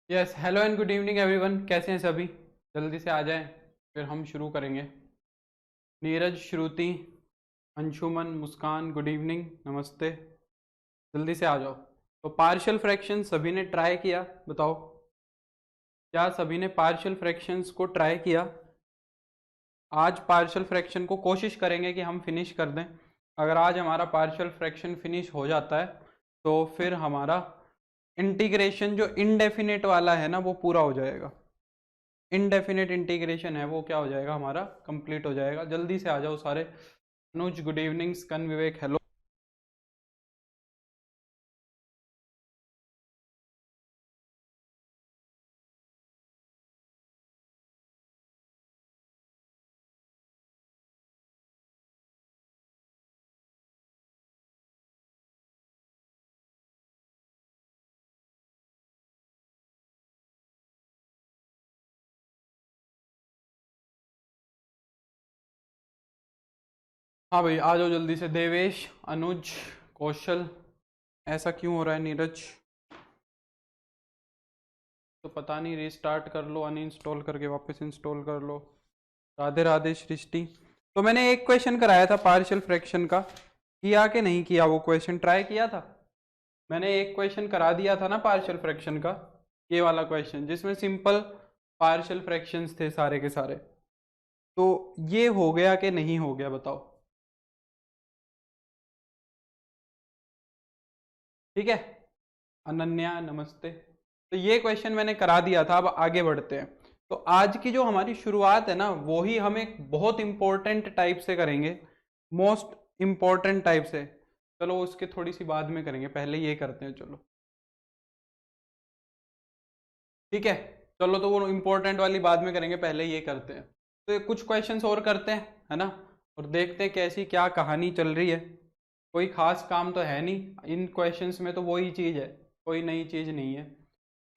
Yes, hello and good evening everyone. कैसे हैं सभी? जल्दी से आ जाएं, फिर हम शुरू करेंगे। नीरज, श्रुति, अंशुमन, मुस्कान, गुड इवनिंग, नमस्ते। जल्दी से आ जाओ। तो पार्शियल फ्रैक्शन सभी ने ट्राई किया? बताओ, क्या सभी ने पार्शियल फ्रैक्शंस को ट्राई किया? आज पार्शियल फ्रैक्शन को कोशिश करेंगे कि हम फिनिश कर दें। अगर आज हमारा पार्शियल फ्रैक्शन फिनिश हो जाता है तो फिर हमारा इंटीग्रेशन जो इनडेफिनेट वाला है ना वो पूरा हो जाएगा। इनडेफिनेट इंटीग्रेशन है वो क्या हो जाएगा, हमारा कंप्लीट हो जाएगा। जल्दी से आ जाओ सारे। अनुज गुड इवनिंग, स्कन विवेक हेलो। हाँ भाई आ जाओ जल्दी से। देवेश, अनुज, कौशल। ऐसा क्यों हो रहा है नीरज? तो पता नहीं, रीस्टार्ट कर लो, अनइंस्टॉल करके वापस इंस्टॉल कर लो। राधे राधे सृष्टि। तो मैंने एक क्वेश्चन कराया था पार्शियल फ्रैक्शन का, किया कि नहीं किया? वो क्वेश्चन ट्राई किया था मैंने? एक क्वेश्चन करा दिया था ना पार्शियल फ्रैक्शन का, ये वाला क्वेश्चन जिसमें सिंपल पार्शियल फ्रैक्शंस थे सारे के सारे। तो ये हो गया कि नहीं हो गया बताओ? ठीक है। अनन्या नमस्ते। तो ये क्वेश्चन मैंने करा दिया था, अब आगे बढ़ते हैं। तो आज की जो हमारी शुरुआत है ना वो ही हम एक बहुत इंपॉर्टेंट टाइप से करेंगे, मोस्ट इंपॉर्टेंट टाइप से। चलो उसके थोड़ी सी बाद में करेंगे, पहले ये करते हैं चलो। ठीक है, चलो तो वो इंपॉर्टेंट वाली बाद में करेंगे, पहले ये करते हैं। तो ये कुछ क्वेश्चंस और करते हैं, है ना? और देखते हैं कैसी क्या कहानी चल रही है। कोई खास काम तो है नहीं इन क्वेश्चंस में, तो वही चीज़ है, कोई नई चीज़ नहीं है।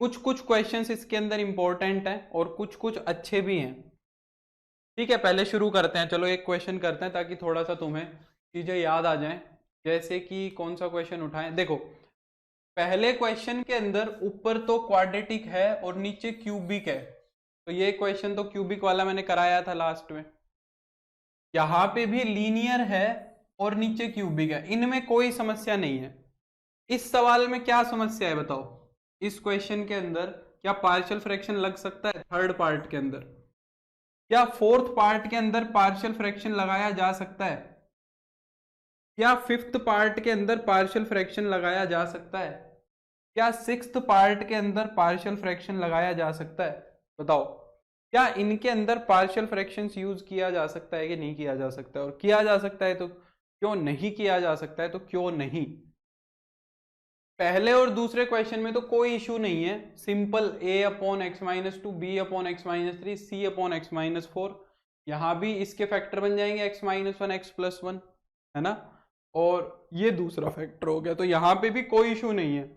कुछ कुछ क्वेश्चंस इसके अंदर इंपॉर्टेंट हैं और कुछ कुछ अच्छे भी हैं। ठीक है, पहले शुरू करते हैं। चलो एक क्वेश्चन करते हैं ताकि थोड़ा सा तुम्हें चीज़ें याद आ जाएं। जैसे कि कौन सा क्वेश्चन उठाएं? देखो, पहले क्वेश्चन के अंदर ऊपर तो क्वाड्रेटिक है और नीचे क्यूबिक है। तो ये क्वेश्चन तो क्यूबिक वाला मैंने कराया था लास्ट में। यहाँ पे भी लीनियर है और नीचे क्यूबिक है, इनमें कोई समस्या नहीं है। इस सवाल में क्या समस्या है बताओ? इस क्वेश्चन के अंदर क्या पार्शियल फ्रैक्शन लग सकता है थर्ड पार्ट के अंदर? क्या फोर्थ पार्ट के अंदर पार्शियल फ्रैक्शन लगाया जा सकता है? क्या फिफ्थ पार्ट के अंदर पार्शियल फ्रैक्शन लगाया जा सकता है? क्या सिक्स्थ पार्ट के अंदर पार्शियल फ्रैक्शन लगाया जा सकता है? बताओ, क्या इनके अंदर पार्शियल फ्रैक्शंस यूज किया जा सकता है कि नहीं किया जा सकता है? और किया जा सकता है तो क्यों, नहीं किया जा सकता है तो क्यों नहीं? पहले और दूसरे क्वेश्चन में तो कोई इशू नहीं है, सिंपल a/x-2, b/x-3, c/x-4। यहां भी इसके फैक्टर बन जाएंगे x-1, x+1, है ना? और ये दूसरा फैक्टर हो गया, तो यहां पे भी कोई इशू नहीं है।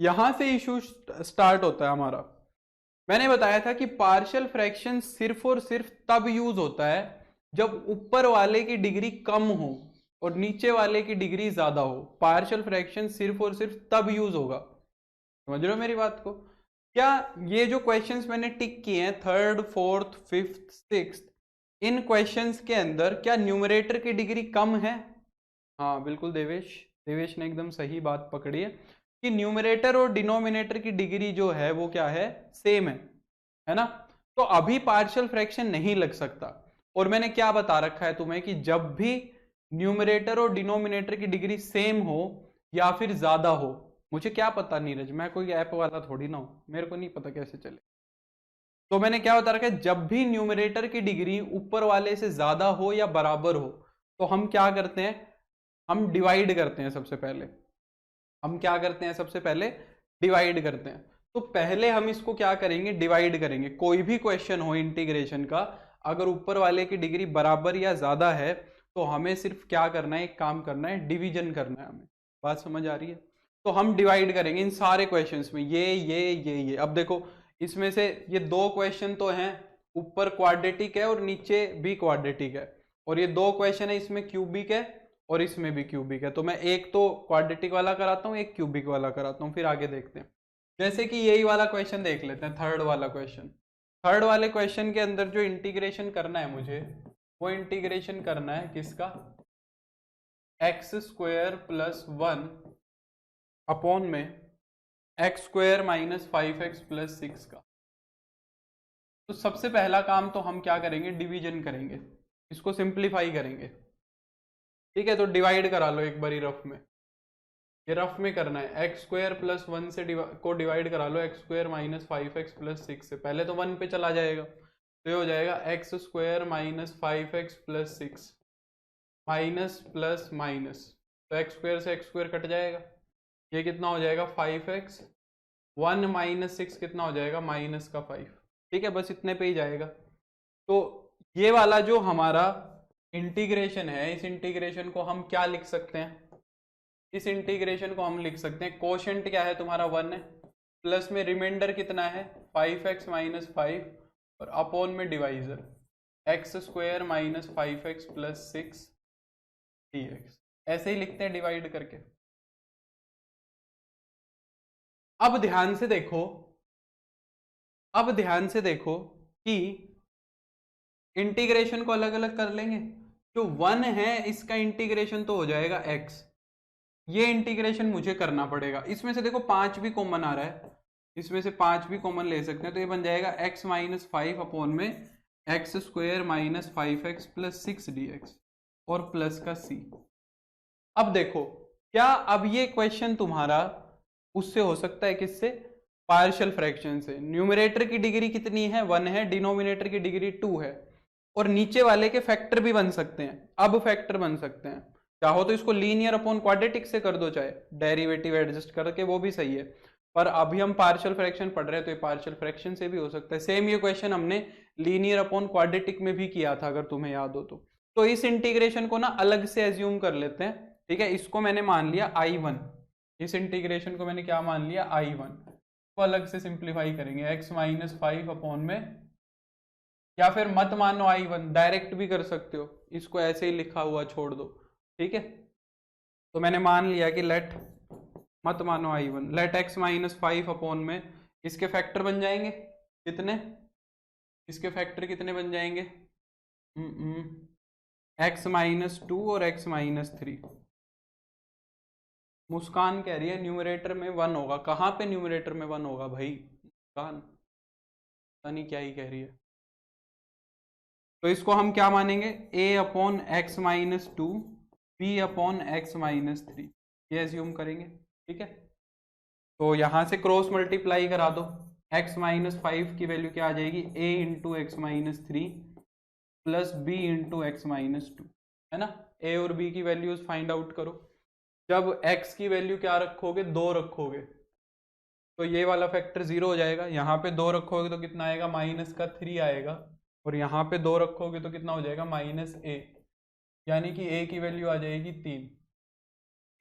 यहां से इशू स्टार्ट होता है हमारा। मैंने बताया था कि पार्शियल फ्रैक्शन सिर्फ और सिर्फ तब यूज होता है जब ऊपर वाले की डिग्री कम हो और नीचे वाले की डिग्री ज्यादा हो। पार्शियल फ्रैक्शन सिर्फ और सिर्फ तब यूज होगा। समझ रहे हो मेरी बात को? क्या ये जो क्वेश्चंस मैंने टिक किए हैं, थर्ड, फोर्थ, फिफ्थ, सिक्स्थ, इन क्वेश्चंस के अंदर क्या न्यूमरेटर की डिग्री कम है? हाँ बिल्कुल देवेश, देवेश ने एकदम सही बात पकड़ी है कि न्यूमरेटर और डिनोमिनेटर की डिग्री जो है वो क्या है, सेम है ना? तो अभी पार्शियल फ्रैक्शन नहीं लग सकता। और मैंने क्या बता रखा है तुम्हें कि जब भी न्यूमरेटर और डिनोमिनेटर की डिग्री सेम हो या फिर ज्यादा हो, मुझे क्या पता नीरज, मैं कोई ऐप वाला थोड़ी ना हूं, मेरे को नहीं पता कैसे चले। तो मैंने क्या बता रखा है, जब भी न्यूमरेटर की डिग्री ऊपर वाले से ज्यादा हो या बराबर हो तो हम क्या करते हैं, हम डिवाइड करते हैं सबसे पहले। हम क्या करते हैं सबसे पहले? डिवाइड करते हैं। तो पहले हम इसको क्या करेंगे, डिवाइड करेंगे। कोई भी क्वेश्चन हो इंटीग्रेशन का, अगर ऊपर वाले की डिग्री बराबर या ज्यादा है तो हमें सिर्फ क्या करना है, एक काम करना है, डिवीजन करना है हमें। बात समझ आ रही है? तो हम डिवाइड करेंगे इन सारे क्वेश्चंस में, ये। अब देखो, इसमें से ये दो क्वेश्चन तो हैं, ऊपर क्वाड्रेटिक है और नीचे भी क्वाड्रेटिक है। और ये दो क्वेश्चन है, इसमें क्यूबिक है और इसमें भी क्यूबिक है। तो मैं एक तो क्वाड्रेटिक वाला कराता हूँ, एक क्यूबिक वाला कराता हूँ, फिर आगे देखते हैं। जैसे कि यही वाला क्वेश्चन देख लेते हैं, थर्ड वाला क्वेश्चन। थर्ड वाले क्वेश्चन के अंदर जो इंटीग्रेशन करना है मुझे, वो इंटीग्रेशन करना है किसका, एक्स स्क्वायर प्लस 1 अपॉन में x square minus 5x plus 6 का। तो सबसे पहला काम तो हम क्या करेंगे, डिवीजन करेंगे, इसको सिंप्लीफाई करेंगे। ठीक है, तो डिवाइड करा लो एक बारी रफ में, ये रफ में करना है। एक्स स्क्वायर प्लस 1 से को डिवाइड करा लो x square minus 5x plus 6 से, पहले तो 1 पे चला जाएगा, तो ये हो जाएगा x square minus 5x plus 6 minus plus minus, तो एक्स स्क्वायर से एक्स स्क्वायर कट जाएगा, ये कितना हो जाएगा 5x, 1 माइनस 6 कितना हो जाएगा माइनस का 5। ठीक है, बस इतने पे ही जाएगा। तो ये वाला जो हमारा इंटीग्रेशन है, इस इंटीग्रेशन को हम क्या लिख सकते हैं, इस इंटीग्रेशन को हम लिख सकते हैं, कोशेंट क्या है तुम्हारा 1 है, प्लस में रिमाइंडर कितना है 5x माइनस 5, और अपॉन में divisor x square minus 5x plus 6 dx। ऐसे ही लिखते हैं डिवाइड करके। अब ध्यान से देखो, अब ध्यान से देखो कि इंटीग्रेशन को अलग अलग कर लेंगे। जो 1 है इसका इंटीग्रेशन तो हो जाएगा x, ये इंटीग्रेशन मुझे करना पड़ेगा। इसमें से देखो 5 भी कॉमन आ रहा है, इसमें से 5 भी कॉमन ले सकते हैं, तो ये बन जाएगा x माइनस 5 अपॉन में x square minus 5x plus 6 dx और प्लस का c। अब देखो क्या, अब ये क्वेश्चन तुम्हारा उससे हो सकता है, किससे, पार्शियल फ्रैक्शन से। न्यूमरेटर की डिग्री कितनी है 1 है, डिनोमिनेटर की डिग्री 2 है, और नीचे वाले के फैक्टर भी बन सकते हैं, अब फैक्टर बन सकते हैं। चाहो तो इसको लीनियर अपॉन क्वाड्रेटिक से कर दो, चाहे डेरिवेटिव एडजस्ट करके, वो भी सही है, पर अभी हम पार्शियल फ्रैक्शन पढ़ रहे हैं तो ये पार्शियल फ्रैक्शन से भी हो सकता है। सेम ये क्वेश्चन हमने लीनियर अपॉन क्वाड्रेटिक में भी किया था, अगर तुम्हें याद हो तो इस इंटीग्रेशन को ना अलग से एज्यूम कर लेते हैं। ठीक है, इसको मैंने मान लिया I1, इस इंटीग्रेशन को मैंने क्या मान लिया I1, को अलग से सिंप्लीफाई करेंगे x माइनस 5 अपॉन में, या फिर मत मानो I1, डायरेक्ट भी कर सकते हो, इसको ऐसे ही लिखा हुआ छोड़ दो। ठीक है, तो मैंने मान लिया कि लेट, मत मानो I1, late x minus 5 upon में इसके फैक्टर बन जाएंगे कितने, इसके फैक्टर कितने बन जाएंगे, x माइनस 2 और x माइनस 3। मुस्कान कह रही है न्यूमरेटर में 1 होगा, कहाँ पे न्यूमरेटर में 1 होगा भाई, मुस्कान पता नहीं क्या ही कह रही है। तो इसको हम क्या मानेंगे, a upon x minus 2 b upon x minus 3, ये एज्यूम करेंगे। ठीक है, तो यहां से क्रॉस मल्टीप्लाई करा दो, x माइनस 5 की वैल्यू क्या आ जाएगी, a into x minus 3 plus b into x minus 2, है ना। a और b की वैल्यूज फाइंड आउट करो। जब x की वैल्यू क्या रखोगे, 2 रखोगे, तो ये वाला फैक्टर 0 हो जाएगा। यहाँ पे 2 रखोगे तो कितना आएगा, माइनस का 3 आएगा, और यहाँ पे 2 रखोगे तो कितना हो जाएगा, माइनस a, यानी कि a की वैल्यू आ जाएगी 3,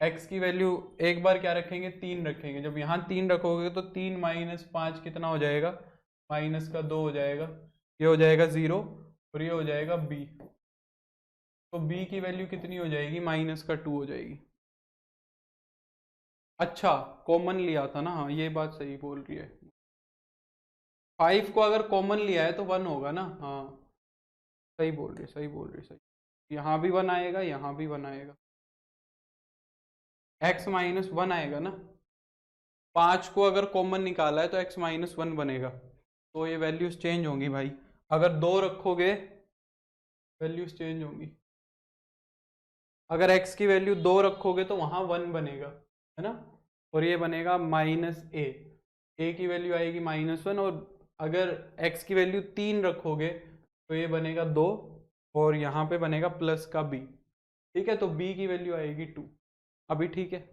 x की वैल्यू एक बार क्या रखेंगे, 3 रखेंगे। जब यहाँ 3 रखोगे तो 3 माइनस 5 कितना हो जाएगा, माइनस का 2 हो जाएगा, ये हो जाएगा 0, और ये हो जाएगा b, तो b की वैल्यू कितनी हो जाएगी, माइनस का 2 हो जाएगी। अच्छा, कॉमन लिया था ना, हाँ ये बात सही बोल रही है, 5 को अगर कॉमन लिया है तो 1 होगा ना, हाँ सही बोल रही, सही बोल रही, सही। यहाँ भी 1 आएगा, यहाँ भी 1 आएगा, x माइनस 1 आएगा ना, 5 को अगर कॉमन निकाला है तो x माइनस 1 बनेगा, तो ये वैल्यूज चेंज होंगी भाई। अगर 2 रखोगे वैल्यूज चेंज होंगी, अगर x की वैल्यू 2 रखोगे तो वहां 1 बनेगा, है ना, और ये बनेगा माइनस a की वैल्यू आएगी माइनस 1, और अगर x की वैल्यू 3 रखोगे तो ये बनेगा 2, और यहाँ पे बनेगा प्लस का b। ठीक है, तो b की वैल्यू आएगी 2। अभी ठीक है,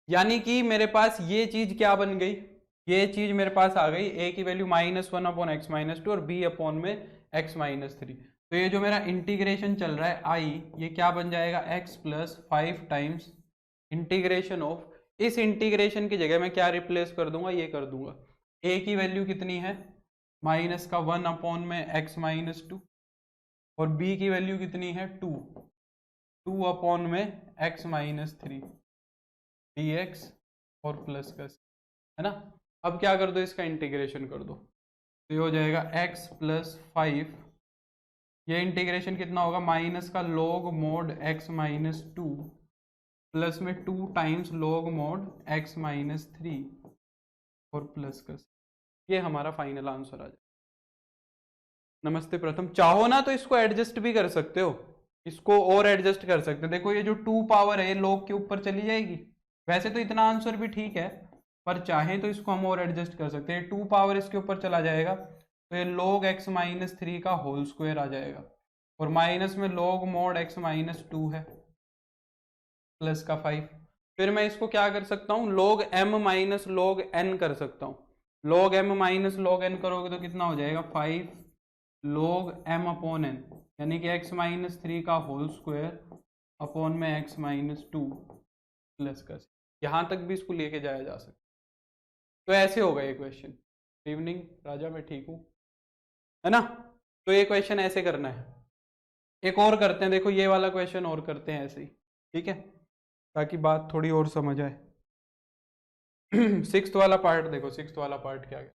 यानी कि मेरे पास ये चीज क्या बन गई, ये चीज मेरे पास आ गई, a की value minus 1 upon x minus 2 और b अपॉन में x माइनस 3। तो ये जो मेरा इंटीग्रेशन चल रहा है i, ये क्या बन जाएगा, x plus 5 times integration of, इस इंटीग्रेशन की जगह मैं क्या रिप्लेस कर दूंगा, ये कर दूंगा, a की वैल्यू कितनी है, माइनस का 1 अपॉन में x माइनस 2, और b की वैल्यू कितनी है 2 अपॉन में x माइनस 3 dx और प्लस का है ना। अब क्या कर दो, इसका इंटीग्रेशन कर दो, तो ये हो जाएगा x प्लस 5, ये इंटीग्रेशन कितना होगा, माइनस का log mod x minus 2 plus में 2 times log mod x minus 3 और प्लस का, ये हमारा फाइनल आंसर आ जाएगा। नमस्ते प्रथम, चाहो ना तो इसको एडजस्ट भी कर सकते हो, इसको और एडजस्ट कर सकते हैं। देखो ये जो 2 पावर है log के ऊपर चली जाएगी, वैसे तो इतना आंसर भी ठीक है, पर चाहे तो इसको हम और एडजस्ट कर सकते हैं। 2 पावर इसके ऊपर चला जाएगा तो ये log x माइनस 3 का होल स्क्वायर आ जाएगा, और माइनस में log mod x माइनस 2 है प्लस का 5। फिर मैं इसको क्या कर सकता हूँ, log m minus log n कर सकता हूँ। log m minus log n करोगे तो कितना हो जाएगा, 5 log m अपॉन n, यानी कि x माइनस 3 का होल स्क्वायर अपॉन में x माइनस 2 प्लस का, यहाँ तक भी इसको लेके जाया जा सकता। तो ऐसे होगा ये क्वेश्चन। इवनिंग राजा, मैं ठीक हूँ, है ना। तो ये क्वेश्चन ऐसे करना है। एक और करते हैं, देखो ये वाला क्वेश्चन और करते हैं ऐसे ही, ठीक है, ताकि बात थोड़ी और समझ आए। सिक्स्थ वाला पार्ट देखो, सिक्स्थ वाला पार्ट क्या है।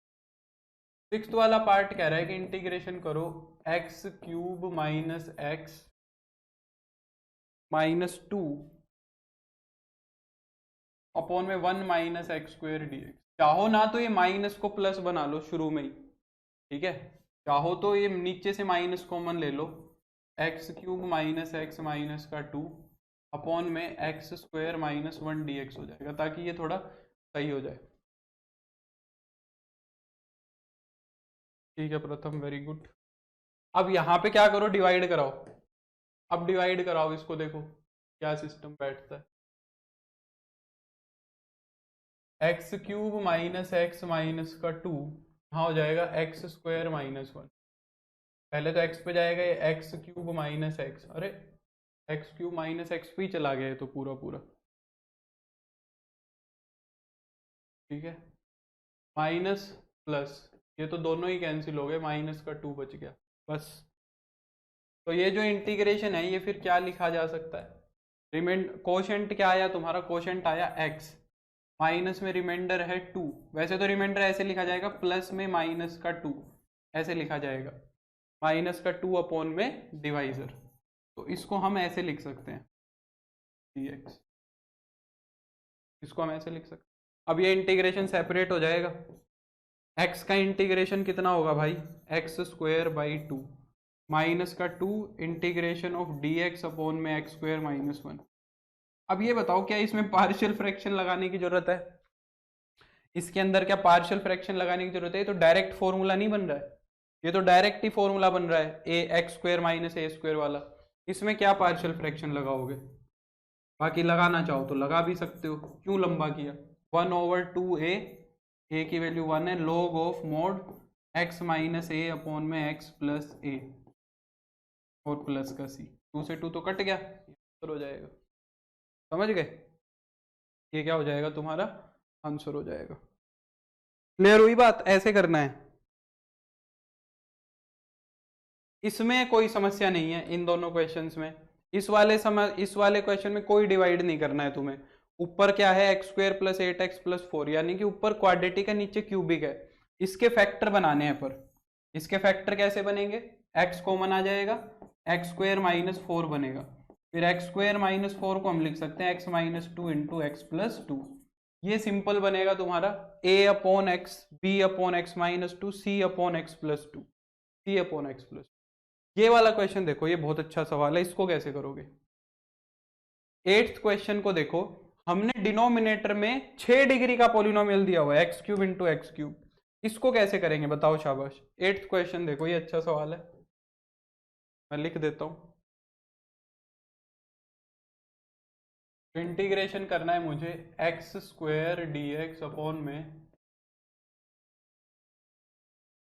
सिक्स्थ वाला पार्ट कह रहा है कि इंटीग्रेशन करो x cube minus x minus 2 upon में 1 minus x square D x. चाहो ना तो ये माइनस को प्लस बना लो शुरू में ही, ठीक है, चाहो तो ये नीचे से माइनस कॉमन ले लो, x cube minus x minus का 2 अपॉन में x square minus 1 d x हो जाएगा, ताकि ये थोड़ा सही हो जाए। ठीक है प्रथम, वेरी गुड। अब यहाँ पे क्या करो, डिवाइड कराओ। अब डिवाइड कराओ इसको, देखो क्या सिस्टम बैठता है। X cube minus x minus का 2 यहाँ हो जाएगा एक्स स्क्वायर माइनस 1। पहले तो एक्स पे जाएगा, ये एक्स क्यूब माइनस एक्स, अरे एक्स क्यूब माइनस एक्स पे ही चला गया है तो पूरा पूरा, ठीक है, माइनस प्लस, ये तो दोनों ही कैंसिल हो गए, माइनस का 2 बच गया बस। तो ये जो इंटीग्रेशन है ये फिर क्या लिखा जा सकता है, कोशेंट क्या आया तुम्हारा, कोशेंट आया x, माइनस में रिमाइंडर है 2। वैसे तो रिमाइंडर ऐसे लिखा जाएगा, प्लस में माइनस का 2 ऐसे लिखा जाएगा, माइनस का 2 अपॉन में डिवाइजर, तो इसको हम ऐसे लिख सकते हैं dx, इसको हम ऐसे लिख सकते हैं। अब ये इंटीग्रेशन सेपरेट हो जाएगा, x का इंटीग्रेशन कितना होगा भाई, एक्स स्क्वायर बाई 2 माइनस का 2 इंटीग्रेशन ऑफ dx अपॉन में एक्स स्क्वायर माइनस 1। अब ये बताओ क्या इसमें पार्शियल फ्रैक्शन लगाने की जरूरत है, इसके अंदर क्या पार्शियल फ्रैक्शन लगाने की जरूरत है, ये तो डायरेक्ट फॉर्मूला नहीं बन रहा है, ये तो डायरेक्ट ही फॉर्मूला बन रहा है ए एक्स स्क्वायर माइनस ए स्क्वायर वाला, इसमें क्या पार्शियल फ्रैक्शन लगाओगे। बाकी लगाना चाहो तो लगा भी सकते हो, क्यों लंबा किया, 1/2a, ए की वैल्यू 1 है, log of mode x minus A upon में x प्लस ए और प्लस का c, 2 से 2 तो कट गया, आंसर हो जाएगा। समझ गए, ये क्या हो जाएगा तुम्हारा आंसर हो जाएगा। क्लियर हुई बात, ऐसे करना है, इसमें कोई समस्या नहीं है इन दोनों क्वेश्चंस में। इस वाले क्वेश्चन में कोई डिवाइड नहीं करना है तुम्हें। ऊपर क्या है, x square plus 8x plus 4, यानी कि ऊपर क्वाड्रेटिक है नीचे क्यूबिक है, इसके फैक्टर बनाने हैं। पर इसके फैक्टर कैसे बनेंगे, x कॉमन आ जाएगा, एक्स स्क्वायर माइनस 4 बनेगा, फिर एक्स स्क्वायर माइनस 4 को हम लिख सकते हैं x minus 2 into x plus 2। ये सिंपल बनेगा तुम्हारा a upon x, b upon x minus 2, c upon x plus 2, c upon x plus. ये वाला क्वेश्चन देखो, ये बहुत अच्छा सवाल है, इसको कैसे करोगे। 8th क्वेश्चन को देखो, हमने डिनोमिनेटर में 6 डिग्री का पॉलिनोमियल दिया हुआ है x cube into x cube, इसको कैसे करेंगे बताओ, शाबाश। 8th क्वेश्चन देखो, ये अच्छा सवाल है, मैं लिख देता हूं। इंटीग्रेशन करना है मुझे x square D x upon में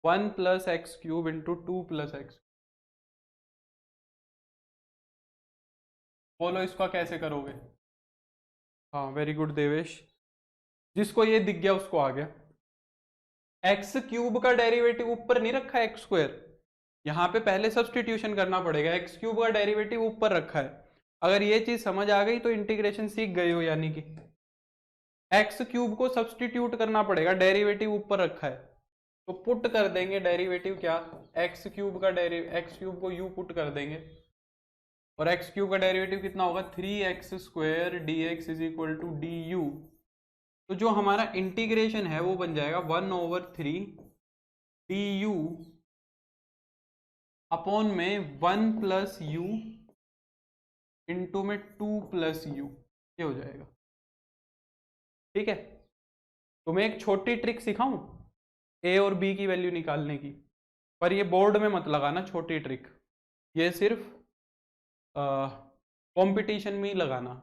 1 plus x cube into 2 plus x. बोलो इसका कैसे करोगे। हाँ वेरी गुड देवेश, जिसको ये दिख गया उसको आ गया। एक्स क्यूब का डेरिवेटिव ऊपर नहीं रखा है एक्स स्क्वायर, यहाँ पे पहले सब्सटीट्यूशन करना पड़ेगा, एक्स क्यूब का डेरिवेटिव ऊपर रखा है। अगर ये चीज समझ आ गई तो इंटीग्रेशन सीख गए हो, यानी कि एक्स क्यूब को सब्सटीट्यूट करना पड़ेगा, डेरिवेटिव ऊपर रखा है तो पुट कर देंगे डेरिवेटिव क्या, एक्स क्यूब का एक्स क्यूब को यू पुट कर देंगे और एक्स क्यूब का डेरिवेटिव कितना होगा 3x² dx is equal to d u. तो जो हमारा इंटीग्रेशन है वो बन जाएगा 1/3 डी यू अपॉन में 1 + यू इंटू में 2 + यू, ये हो जाएगा। ठीक है, तो मैं एक छोटी ट्रिक सिखाऊं ए और बी की वैल्यू निकालने की, पर ये बोर्ड में मत लगाना छोटी ट्रिक, ये सिर्फ कंपटीशन में ही लगाना,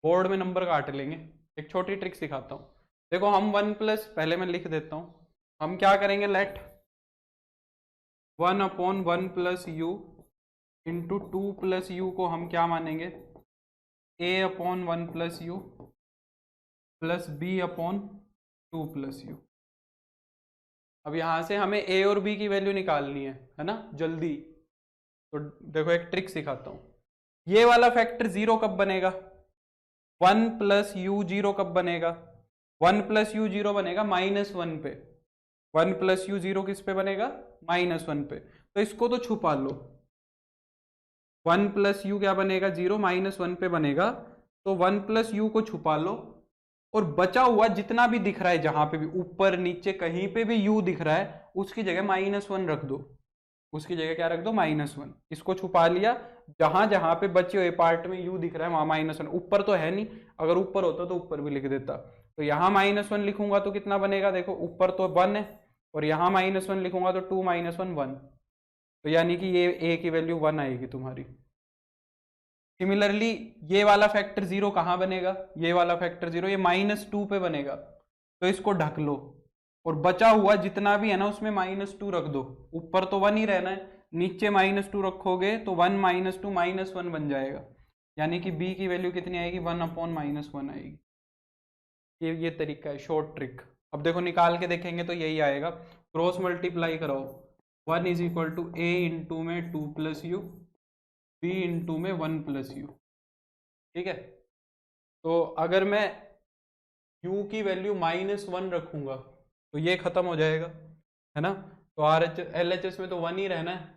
बोर्ड में नंबर काट लेंगे। एक छोटी ट्रिक सिखाता हूँ, देखो हम 1 पहले मैं लिख देता हूँ, हम क्या करेंगे, लेट 1/1 + यू इंटू 2 + यू को हम क्या मानेंगे, a/1 + you plus b/2 + you. अब यहां से हमें a और b की वैल्यू निकालनी है ना जल्दी, तो देखो एक ट्रिक सिखाता हूं, ये वाला फैक्टर 0 कब बनेगा, 1 + यू 0 कब बनेगा, 1 + यू 0 बनेगा -1 पे, 1 + यू 0 किस पे बनेगा, -1 पे, तो इसको तो छुपा लो, 1 + यू क्या बनेगा 0, -1 पे बनेगा, तो 1 + यू को छुपा लो और बचा हुआ जितना भी दिख रहा है, जहां पे भी ऊपर नीचे कहीं पे भी यू दिख रहा है उसकी जगह -1 रख दो, उसकी जगह क्या रख दो, -1, इसको छुपा लिया, जहां जहां पे बचे हुए पार्ट में यू दिख रहा है वहां -1, ऊपर तो है नहीं, अगर ऊपर होता तो ऊपर भी लिख देता, तो यहाँ -1 लिखूंगा तो कितना बनेगा, देखो ऊपर तो 1 है और यहाँ -1 लिखूंगा तो 2 - 1 1, तो यानी कि ये a की वैल्यू 1 आएगी तुम्हारी। सिमिलरली ये वाला फैक्टर 0 कहाँ बनेगा, ये वाला फैक्टर 0 ये -2 पे बनेगा, तो इसको ढक लो और बचा हुआ जितना भी है ना उसमें -2 रख दो, ऊपर तो 1 ही रहना है, नीचे -2 रखोगे तो 1 - 2 -1 बन जाएगा, यानी कि b की वैल्यू कितनी आएगी, 1/-1 आएगी। ये तरीका है शॉर्ट ट्रिक। अब देखो निकाल के देखेंगे तो यही आएगा, क्रॉस मल्टीप्लाई कराओ, 1 = a इंटू में 2 + यू, b इंटू में 1 + यू। ठीक है, तो अगर मैं u की वैल्यू -1 रखूंगा तो ये खत्म हो जाएगा, है ना, तो LHS में तो 1 ही रहना है,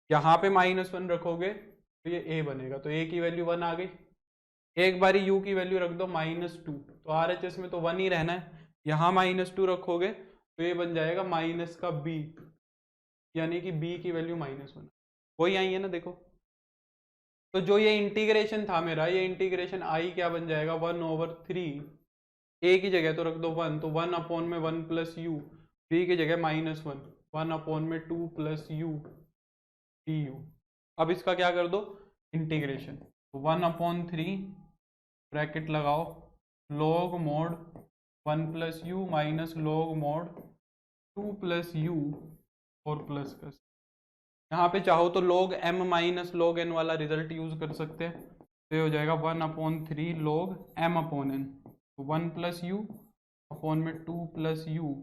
यहाँ पे -1 रखोगे तो ये a बनेगा, तो a की वैल्यू 1 आ गई, एक बारी u की वैल्यू रख दो -2, तो RHS में तो 1 ही रहना है, यहाँ -2 रखोगे तो ये बन जाएगा -b, यानी कि b की वैल्यू -1, वही आई है ना देखो। तो जो ये इंटीग्रेशन था मेरा, ये इंटीग्रेशन आई क्या बन जाएगा, 1/3, a की जगह तो रख दो 1, तो 1/1 + यू, b की जगह -1, 1/2 + यू du। अब इसका क्या कर दो, इंटीग्रेशन, तो 1/3 ब्रैकेट लगाओ, log mod 1 + you minus log mod 2 + you और प्लस कर, यहाँ पे चाहो तो log m minus log n वाला रिजल्ट यूज कर सकते हैं, तो ये हो जाएगा 1/3 log m/n, तो 1 + यू अपॉन में 2 + यू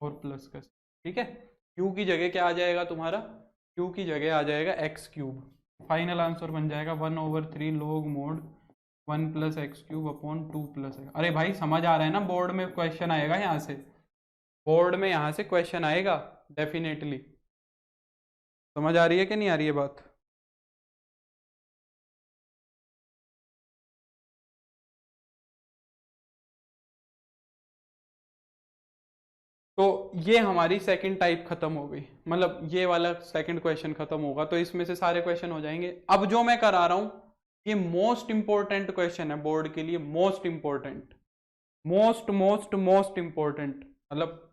और प्लस कर, ठीक है। u की जगह क्या आ जाएगा तुम्हारा, q की जगह आ जाएगा x³, फाइनल आंसर बन जाएगा 1/3 log mod 1 + x³ upon 2 + x। अरे भाई समझ आ रहा है ना, बोर्ड में क्वेश्चन आएगा, यहाँ से बोर्ड में यहाँ से क्वेश्चन आएगा डेफिनेटली, समझ आ रही है कि नहीं आ रही है बात। तो ये हमारी सेकंड टाइप खत्म हो गई, मतलब ये वाला सेकंड क्वेश्चन खत्म होगा, तो इसमें से सारे क्वेश्चन हो जाएंगे। अब जो मैं करा रहा हूं ये मोस्ट इंपॉर्टेंट क्वेश्चन है बोर्ड के लिए, मोस्ट इंपॉर्टेंट, मोस्ट इंपॉर्टेंट, मतलब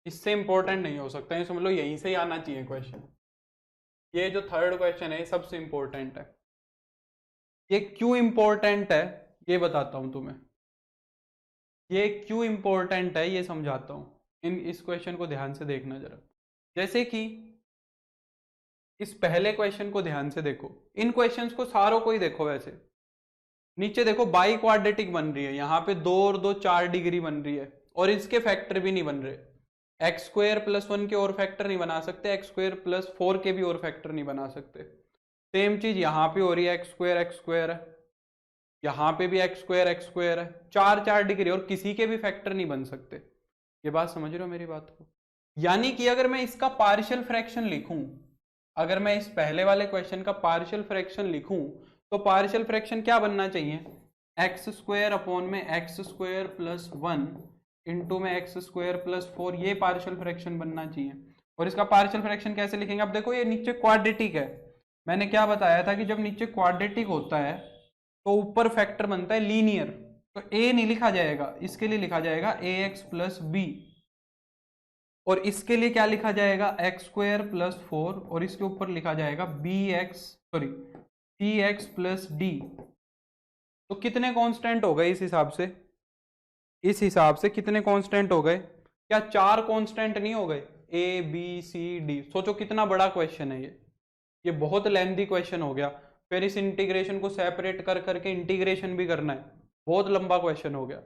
इससे इंपॉर्टेंट नहीं हो सकता, ये समझ लो यहीं से ही आना चाहिए क्वेश्चन। ये जो थर्ड क्वेश्चन है ये सबसे इंपॉर्टेंट है। ये क्यों इंपॉर्टेंट है ये बताता हूं तुम्हें, ये क्यों इंपॉर्टेंट है ये समझाता हूं। इस क्वेश्चन को ध्यान से देखना जरा, जैसे कि इस पहले क्वेश्चन को ध्यान से देखो, इन क्वेश्चंस को सारों को ही देखो, वैसे नीचे देखो बाई क्वाड्रेटिक बन रही है, यहाँ पे 2 और 2 4 डिग्री बन रही है और इसके फैक्टर भी नहीं बन रहे, x² + 1 के और फैक्टर नहीं बना सकते, x² + 4 के भी और फैक्टर नहीं बना सकते। सेम चीज यहाँ पे हो रही है, x² है, यहाँ पे भी एक्स स्क्वायर है, 4 डिग्री, और किसी के भी फैक्टर नहीं बन सकते। ये बात समझ रहे हो मेरी बात को? यानी कि अगर मैं इसका पार्शियल फ्रैक्शन लिखूं, अगर मैं इस पहले वाले क्वेश्चन का पार्शियल फ्रैक्शन लिखूं, तो पार्शियल फ्रैक्शन क्या बनना चाहिए? एक्स स्क्वायर अपॉन में एक्स स्क्वायर प्लस 1 इंटू में एक्स स्क्वायर प्लस 4, ये पार्शियल फ्रैक्शन बनना चाहिए। और इसका पार्शियल फ्रैक्शन कैसे लिखेंगे? अब देखो ये नीचे क्वाड्रेटिक है, मैंने क्या बताया था कि जब नीचे क्वाड्रेटिक होता है तो ऊपर फैक्टर बनता है लीनियर, तो ए नहीं लिखा जाएगा, इसके लिए लिखा जाएगा ए एक्स प्लस बी, और इसके लिए क्या लिखा जाएगा? एक्स स्क्वायर प्लस 4, और इसके ऊपर लिखा जाएगा b x, sorry c x plus d. तो कितने कांस्टेंट हो गए इस हिसाब से? इस हिसाब से कितने कांस्टेंट हो गए? क्या 4 कांस्टेंट नहीं हो गए? A b c d. सोचो कितना बड़ा क्वेश्चन है ये बहुत लेंथी क्वेश्चन हो गया। फिर इस इंटीग्रेशन को सेपरेट कर करके इंटीग्रेशन भी करना है, बहुत लंबा क्वेश्चन हो गया।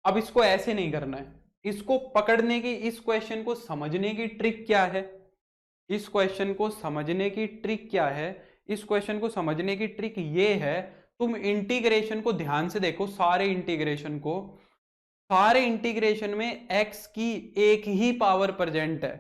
अब इसको ऐसे नहीं करना है, इसको पकड़ने की, इस क्वेश्चन को समझने की ट्रिक क्या है? इस क्वेश्चन को समझने की ट्रिक क्या है? इस क्वेश्चन को समझने की ट्रिक ये है, तुम इंटीग्रेशन को ध्यान से देखो, सारे इंटीग्रेशन को, सारे इंटीग्रेशन में x की एक ही पावर प्रेजेंट है,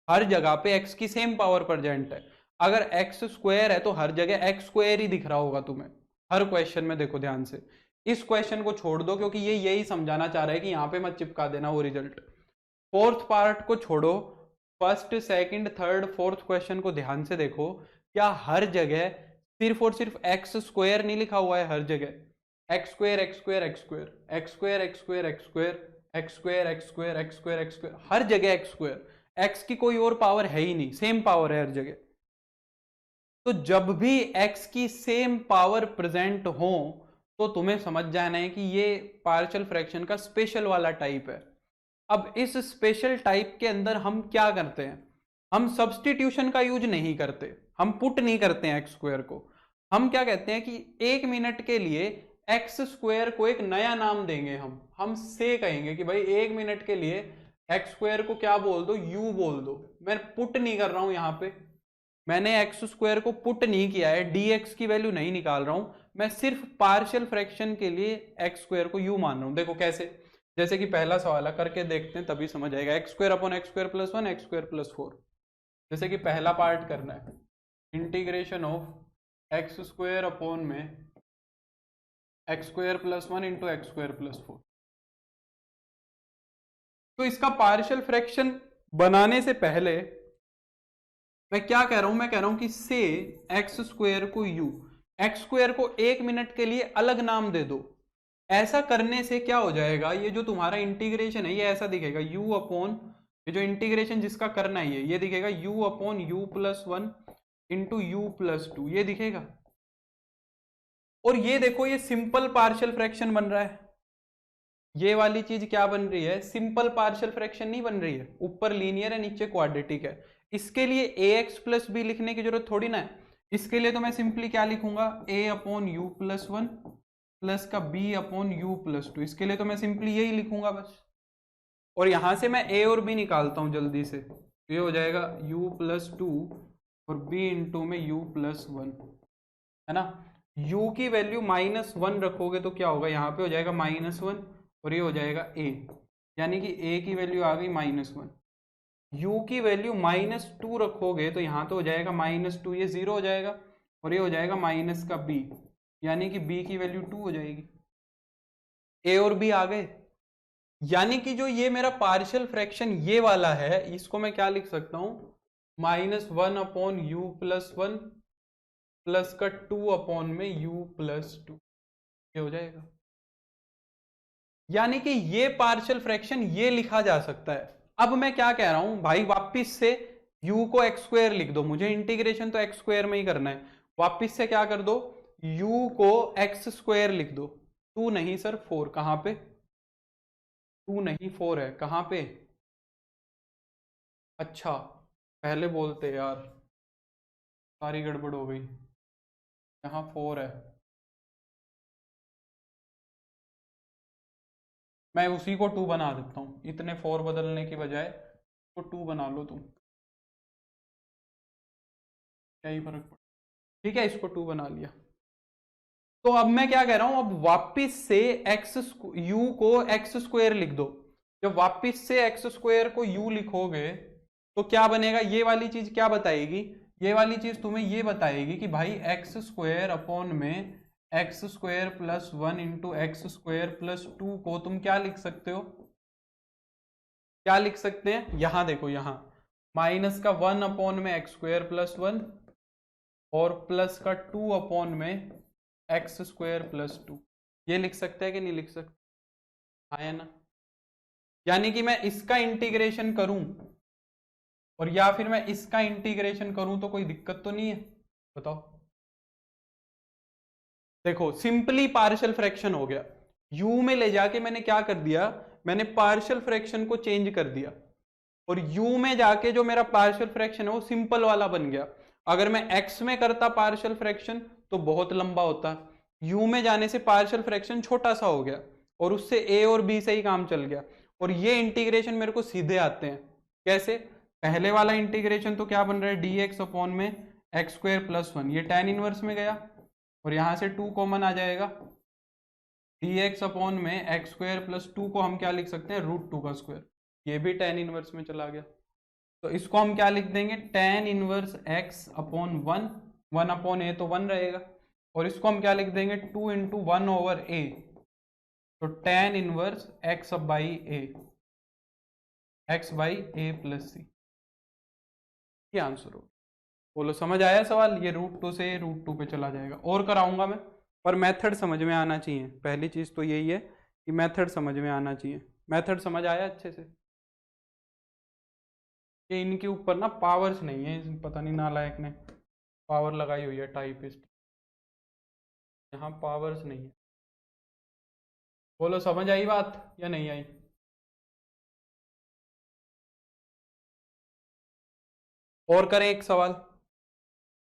हर जगह पे x की सेम पावर प्रेजेंट है। अगर x स्क्वायर है तो हर जगह x स्क्वायर ही दिख रहा होगा तुम्हें, हर क्वेश्चन में देखो ध्यान से। इस क्वेश्चन को छोड़ दो, क्योंकि ये यही समझाना चाह रहा है कि यहां पे मत चिपका देना वो रिजल्ट। फोर्थ पार्ट को छोड़ो, first second third fourth question को ध्यान से देखो, क्या हर जगह सिर्फ और सिर्फ एक्स स्क्वायर नहीं लिखा हुआ है? हर जगह x square x square x square x square x square x square x square x square x square x square, हर जगह एक्स स्क्वायर, एक्स की कोई और पावर है ही नहीं, सेम पावर है हर जगह। तो जब भी एक्स की सेम पावर प्रेजेंट हो तो तुम्हें समझ जाना है कि ये पार्शियल फ्रैक्शन का स्पेशल वाला टाइप है। अब इस स्पेशल टाइप के अंदर हम क्या करते हैं? हम सब्सटीट्यूशन का यूज नहीं करते, हम पुट नहीं करते हैं एक्स स्क्वायर को। हम क्या कहते हैं कि 1 मिनट के लिए एक्स स्क्वायर को एक नया नाम देंगे, हम से कहेंगे कि भाई 1 मिनट के लिए एक्स स्क्वायर को क्या बोल दो? यू बोल दो। मैं पुट नहीं कर रहा हूं यहां पे, मैंने एक्स स्क्वायर को पुट नहीं किया है, dx की वैल्यू नहीं निकाल रहा हूं, मैं सिर्फ पार्शियल फ्रैक्शन के लिए एक्स स्क्वायर को यू मान रहा हूं। देखो कैसे, जैसे कि पहला सवाल है, करके देखते हैं तभी समझ आएगा। X square upon x square plus 1 x square plus 4, जैसे कि पहला पार्ट करना है, integration of x square upon में x square plus 1 into x square plus 4। तो इसका पार्शियल फ्रैक्शन बनाने से पहले मैं क्या कह रहा हूं? मैं कह रहा हूं कि से एक्स स्क्वायर को यू, एक्स स्क्वायर को 1 मिनट के लिए अलग नाम दे दो। ऐसा करने से क्या हो जाएगा? ये जो तुम्हारा इंटीग्रेशन है ये ऐसा दिखेगा, यू अपॉन, ये जो इंटीग्रेशन जिसका करना है ये दिखेगा you upon you plus 1 into you plus 2, ये दिखेगा। और ये देखो ये सिंपल पार्शियल फ्रैक्शन बन रहा है, ये वाली चीज क्या बन रही है? सिंपल पार्शियल फ्रैक्शन नहीं बन रही है, ऊपर लीनियर है नीचे क्वाड्रेटिक है। इसके लिए ए एक्स प्लस बी लिखने की जरूरत थोड़ी ना है, इसके लिए तो मैं सिंपली क्या लिखूंगा? ए अपॉन यू प्लस 1 प्लस का बी अपॉन यू प्लस 2, इसके लिए तो मैं सिंपली यही लिखूंगा बस। और यहां से मैं ए और बी निकालता हूं जल्दी से, तो ये हो जाएगा u प्लस 2 और b इंटू में u प्लस 1, है ना। u की वैल्यू -1 रखोगे तो क्या होगा? यहाँ पे हो जाएगा -1 और ये हो जाएगा a, यानी कि a की वैल्यू आ गई -1। u की वैल्यू -2 रखोगे तो यहाँ तो हो जाएगा -2, ये 0 हो जाएगा, और ये हो जाएगा माइनस का b, यानी कि b की वैल्यू 2 हो जाएगी। a और b आ गए, यानी कि जो ये मेरा पार्शियल फ्रैक्शन ये वाला है, इसको मैं क्या लिख सकता हूं? -1 अपॉन यू प्लस 1 प्लस का 2 अपॉन में u प्लस 2, ये हो जाएगा। यानी कि ये पार्शियल फ्रैक्शन ये लिखा जा सकता है। अब मैं क्या कह रहा हूं भाई, वापिस से u को एक्स स्क्वायर लिख दो, मुझे इंटीग्रेशन तो एक्स स्क्वायर में ही करना है। वापिस से क्या कर दो? u को एक्स स्क्वायर लिख दो। 2 नहीं सर 4, कहां पे? 2 नहीं 4 है, कहां पे? अच्छा पहले बोलते यार, सारी गड़बड़ हो गई, यहाँ 4 है। मैं उसी को 2 बना देता हूँ, इतने 4 बदलने की बजाय तो 2 बना लो तुम, क्या ही फर्क पड़ा। ठीक है, इसको 2 बना लिया। तो अब मैं क्या कह रहा हूं, अब वापिस से एक्स यू को एक्स स्क्वायर लिख दो। जब वापिस से एक्स स्क्वायर को यू लिखोगे तो क्या बनेगा, ये वाली चीज क्या बताएगी, ये वाली चीज तुम्हें ये बताएगी कि भाई एक्स स्क्वायर अपॉन में x square plus 1 into x square plus 2 को तुम क्या लिख सकते हो, क्या लिख सकते हैं, यहां देखो, यहां माइनस का 1 अपॉन में एक्स स्क्वायर प्लस 1 और प्लस का 2 अपॉन में एक्स स्क्वायर प्लस 2, ये लिख सकते हैं कि नहीं लिख सकते, हाँ है ना। यानी कि मैं इसका इंटीग्रेशन करूं और या फिर मैं इसका इंटीग्रेशन करूं तो कोई दिक्कत तो नहीं है, बताओ। देखो सिंपली पार्शियल फ्रैक्शन हो गया, यू में ले जाके मैंने क्या कर दिया, मैंने पार्शियल फ्रैक्शन को चेंज कर दिया और यू में जाके जो मेरा पार्शियल फ्रैक्शन है वो सिंपल वाला बन गया। अगर मैं एक्स में करता पार्शियल फ्रैक्शन तो बहुत लंबा होता, यू में जाने से पार्शियल फ्रैक्शन छोटा सा हो गया और उससे ए और बी से ही काम चल गया। और ये इंटीग्रेशन मेरे को सीधे आते हैं, कैसे, पहले वाला इंटीग्रेशन तो क्या बन रहा है, डी एक्स अपॉन में एक्स स्क्वायर प्लस 1, ये tan इनवर्स में गया और यहां से 2 कॉमन आ जाएगा, डी एक्स अपॉन में एक्स स्क्वायर प्लस 2 को हम क्या लिख सकते हैं, √2 का स्क्वायर, ये भी tan इनवर्स में चला गया। तो इसको हम क्या लिख देंगे, tan inverse x upon 1, 1 upon a तो 1 रहेगा, और इसको हम क्या लिख देंगे 2 इंटू 1 ओवर ए, तो tan inverse x by a, x by a plus c, ये आंसर हो। बोलो समझ आया सवाल, ये √2 से √2 पे चला जाएगा, और कराऊंगा मैं, पर मेथड समझ में आना चाहिए, पहली चीज तो यही है कि मेथड समझ में आना चाहिए। मेथड समझ आया अच्छे से, कि इनके ऊपर ना पावर्स नहीं है, पता नहीं नालायक ने पावर लगाई हुई है टाइपिस्ट, यहाँ पावर्स नहीं है। बोलो समझ आई बात या नहीं आई। और करें एक सवाल,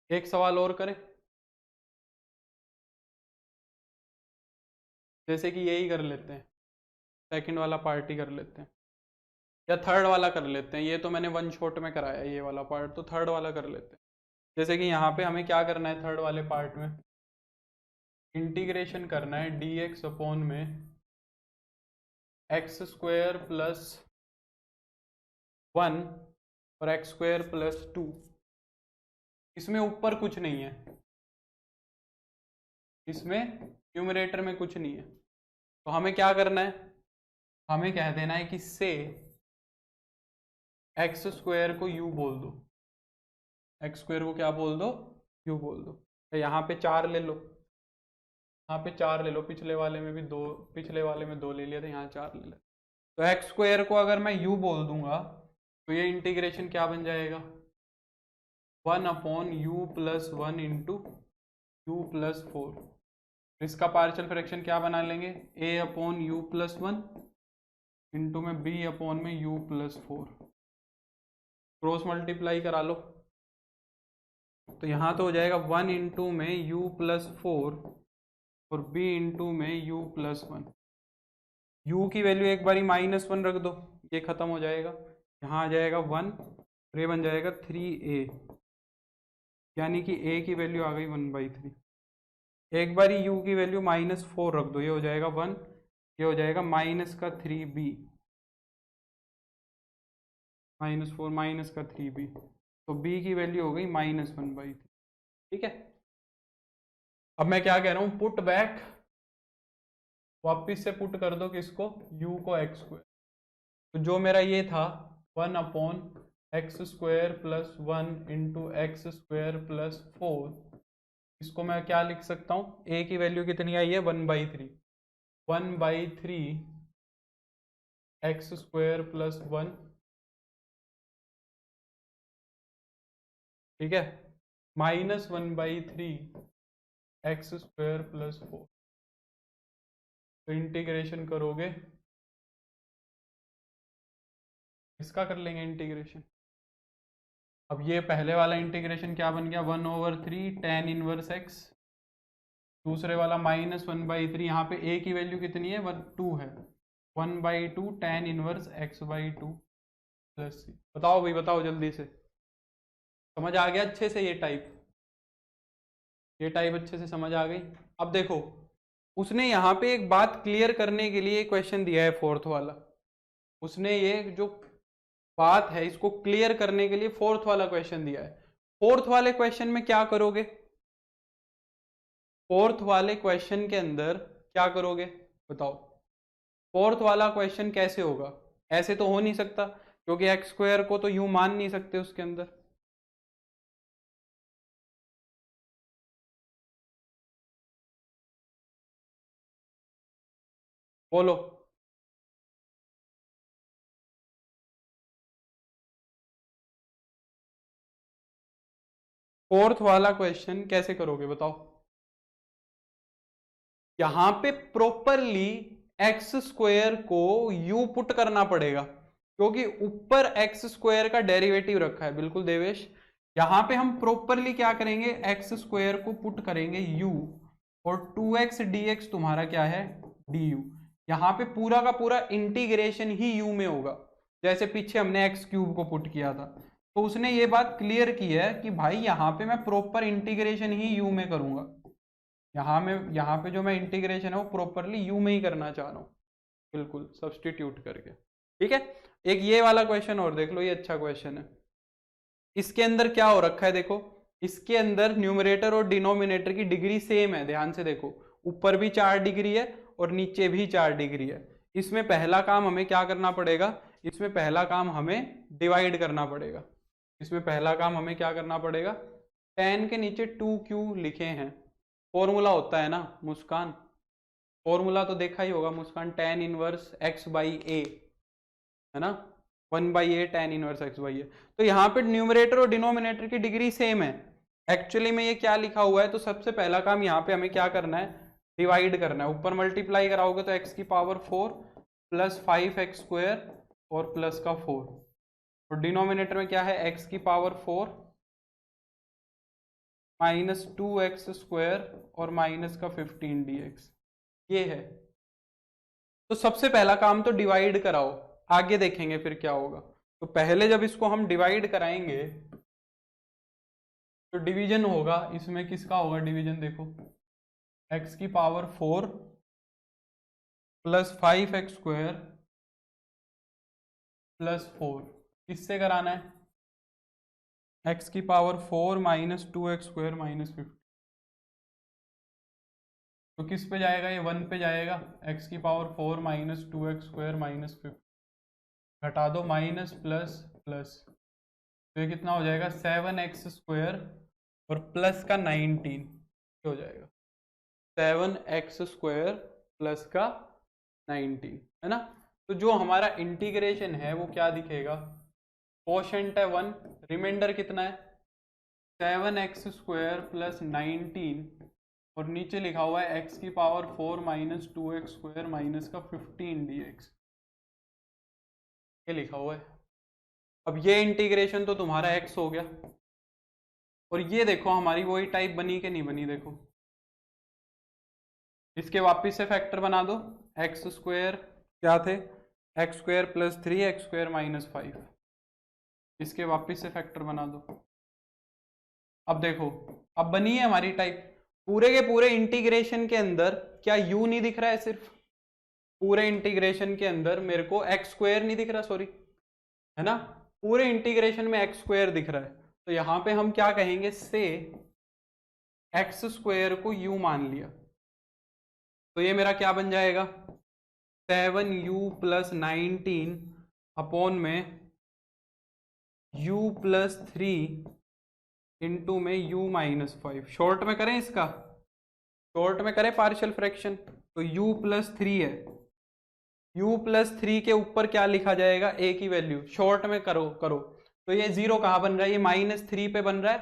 एक सवाल और करें, जैसे कि यही कर लेते हैं, सेकंड वाला पार्ट ही कर लेते हैं या थर्ड वाला कर लेते हैं, ये तो मैंने वन शॉट में कराया ये वाला पार्ट, तो थर्ड वाला कर लेते हैं। जैसे कि यहाँ पे हमें क्या करना है, थर्ड वाले पार्ट में इंटीग्रेशन करना है डी एक्स अपॉन में एक्स स्क्वायर प्लस 1 और एक्स स्क्वायर प्लस 2, इसमें ऊपर कुछ नहीं है, इसमें न्यूमरेटर में कुछ नहीं है, तो हमें क्या करना है, हमें कह देना है कि से एक्स स्क्वायर को यू बोल दो, एक्स स्क्वायर को क्या बोल दो, यू बोल दो। तो यहाँ पे 4 ले लो, यहाँ पे 4 ले लो, पिछले वाले में भी 2, पिछले वाले में 2 ले लिया था, यहाँ 4 ले लो। तो एक्स स्क्वायर को अगर मैं यू बोल दूंगा तो ये इंटीग्रेशन क्या बन जाएगा, 1 upon you plus 1 into you plus 4। इसका पार्शियल फ्रैक्शन क्या बना लेंगे, ए अपॉन यू प्लस 1 इंटू में बी अपॉन में यू प्लस 4, क्रॉस मल्टीप्लाई करा लो, तो यहाँ तो हो जाएगा 1 इंटू में यू प्लस 4 और b इंटू में u प्लस 1। u की वैल्यू एक बारी -1 रख दो, ये खत्म हो जाएगा, यहाँ आ जाएगा 1 और ये बन जाएगा 3a, यानी कि a की वैल्यू आ गई 1/3। एक बारी u की वैल्यू -4 रख दो, ये हो जाएगा 1, ये हो जाएगा माइनस का 3b, -4 माइनस का 3b, तो b की वैल्यू हो गई -1/3। ठीक है, अब मैं क्या कह रहा हूँ, पुट बैक, वापिस से पुट कर दो किसको, u को एक्स स्क्वायर, तो जो मेरा ये था 1 upon x square plus 1 into x square plus 4, इसको मैं क्या लिख सकता हूँ, a की वैल्यू कितनी आई है 1/3, 1/3 एक्स स्क्वायर प्लस 1, ठीक है, -1/3 एक्स स्क्वायर प्लस 4। तो इंटीग्रेशन करोगे, इसका कर लेंगे इंटीग्रेशन। अब ये पहले वाला इंटीग्रेशन क्या बन गया, 1/3 tan इनवर्स x, दूसरे वाला -1/3, यहाँ पे a की वैल्यू कितनी है 2 है, 1/2 tan inverse x/2 plus c। बताओ भाई, बताओ जल्दी से, समझ आ गया अच्छे से ये टाइप। ये टाइप अच्छे से समझ आ गई। अब देखो उसने यहाँ पे एक बात क्लियर करने के लिए क्वेश्चन दिया है फोर्थ वाला, उसने ये जो बात है इसको क्लियर करने के लिए फोर्थ वाला क्वेश्चन दिया है। फोर्थ वाले क्वेश्चन में क्या करोगे, फोर्थ वाले क्वेश्चन के अंदर क्या करोगे बताओ। फोर्थ वाला क्वेश्चन कैसे होगा, ऐसे तो हो नहीं सकता क्योंकि एक्स स्क्वायर को तो यूं मान नहीं सकते उसके अंदर। बोलो। फोर्थ वाला क्वेश्चन कैसे करोगे बताओ। यहां पे प्रॉपरली एक्स स्क्वायर को यू पुट करना पड़ेगा क्योंकि ऊपर एक्स स्क्वायर का डेरिवेटिव रखा है। बिल्कुल देवेश, यहां पे हम प्रॉपरली क्या करेंगे, एक्स स्क्वायर को पुट करेंगे यू और 2x dx तुम्हारा क्या है du। यहां पे पूरा का पूरा इंटीग्रेशन ही u में होगा, जैसे पीछे हमने एक्स क्यूब को पुट किया था। तो उसने ये बात क्लियर की है कि भाई यहाँ पे मैं प्रॉपर इंटीग्रेशन ही u में करूंगा। यहाँ पे जो मैं इंटीग्रेशन है वो प्रॉपरली यू में ही करना चाह रहा हूँ, बिल्कुल सब्सटीट्यूट करके। ठीक है, एक ये वाला क्वेश्चन और देख लो, ये अच्छा क्वेश्चन है। इसके अंदर क्या हो रखा है देखो, इसके अंदर न्यूमरेटर और डिनोमिनेटर की डिग्री सेम है, ध्यान से देखो, ऊपर भी 4 डिग्री है और नीचे भी 4 डिग्री है। इसमें पहला काम हमें क्या करना पड़ेगा, इसमें पहला काम हमें डिवाइड करना पड़ेगा। इसमें पहला काम हमें क्या करना पड़ेगा, tan के नीचे 2q लिखे हैं, फॉर्मूला होता है ना मुस्कान, फॉर्मूला तो देखा ही होगा Muskaan, tan inverse x by a, है ना, 1/a tan inverse x by a. तो यहाँ पे न्यूमरेटर और डिनोमिनेटर की डिग्री सेम है। एक्चुअली में ये क्या लिखा हुआ है, तो सबसे पहला काम यहाँ पे हमें क्या करना है, डिवाइड करना है। ऊपर मल्टीप्लाई कराओगे तो x की पावर 4 प्लस 5x स्क्वायर और प्लस का 4, और डिनोमिनेटर में क्या है, x की पावर 4 माइनस 2x स्क्वायर और माइनस का 15 dx, ये है। तो सबसे पहला काम तो डिवाइड कराओ, आगे देखेंगे फिर क्या होगा। तो पहले जब इसको हम डिवाइड कराएंगे तो डिवीजन होगा, इसमें किसका होगा डिवीजन देखो, x की power 4 plus 5x square plus 4, किससे कराना है, x की power 4 minus 2x square minus 50, तो किस पे जाएगा, ये 1 पे जाएगा, x की power 4 minus 2x square minus 50, घटा दो माइनस प्लस प्लस, तो ये कितना हो जाएगा 7x स्क्वायर और प्लस का 19 हो जाएगा, 7x स्क्वायर प्लस का 19, है ना। तो जो हमारा इंटीग्रेशन है वो क्या दिखेगा, कोशेंट है 1, रिमाइंडर कितना है 7x स्क्वायर प्लस 19 और नीचे लिखा हुआ है x की power 4 minus 2x square minus का 15 dx, ये लिखा हुआ है। अब ये इंटीग्रेशन तो तुम्हारा x हो गया, और ये देखो हमारी वही टाइप बनी कि नहीं बनी, देखो इसके वापिस से फैक्टर बना दो, एक्स स्क्वायर क्या थे, x square plus 3 x square minus 5, इसके वापिस से फैक्टर बना दो। अब देखो अब बनी है हमारी टाइप। पूरे के पूरे इंटीग्रेशन के अंदर क्या u नहीं दिख रहा है, सिर्फ पूरे इंटीग्रेशन के अंदर मेरे को एक्स स्क्वायर नहीं दिख रहा, सॉरी, है ना, पूरे इंटीग्रेशन में एक्स स्क्वायर दिख रहा है। तो यहां पे हम क्या कहेंगे, से एक्स स्क्वायर को u मान लिया, तो ये मेरा क्या बन जाएगा 7u प्लस 19 अपॉन में u प्लस 3 इंटू में u माइनस 5। शॉर्ट में करें, इसका शॉर्ट में करें पार्शियल फ्रैक्शन, तो u प्लस 3 है, u प्लस 3 के ऊपर क्या लिखा जाएगा, a की वैल्यू, शॉर्ट में करो करो तो ये 0 कहाँ बन रहा है, ये माइनस 3 पे बन रहा है,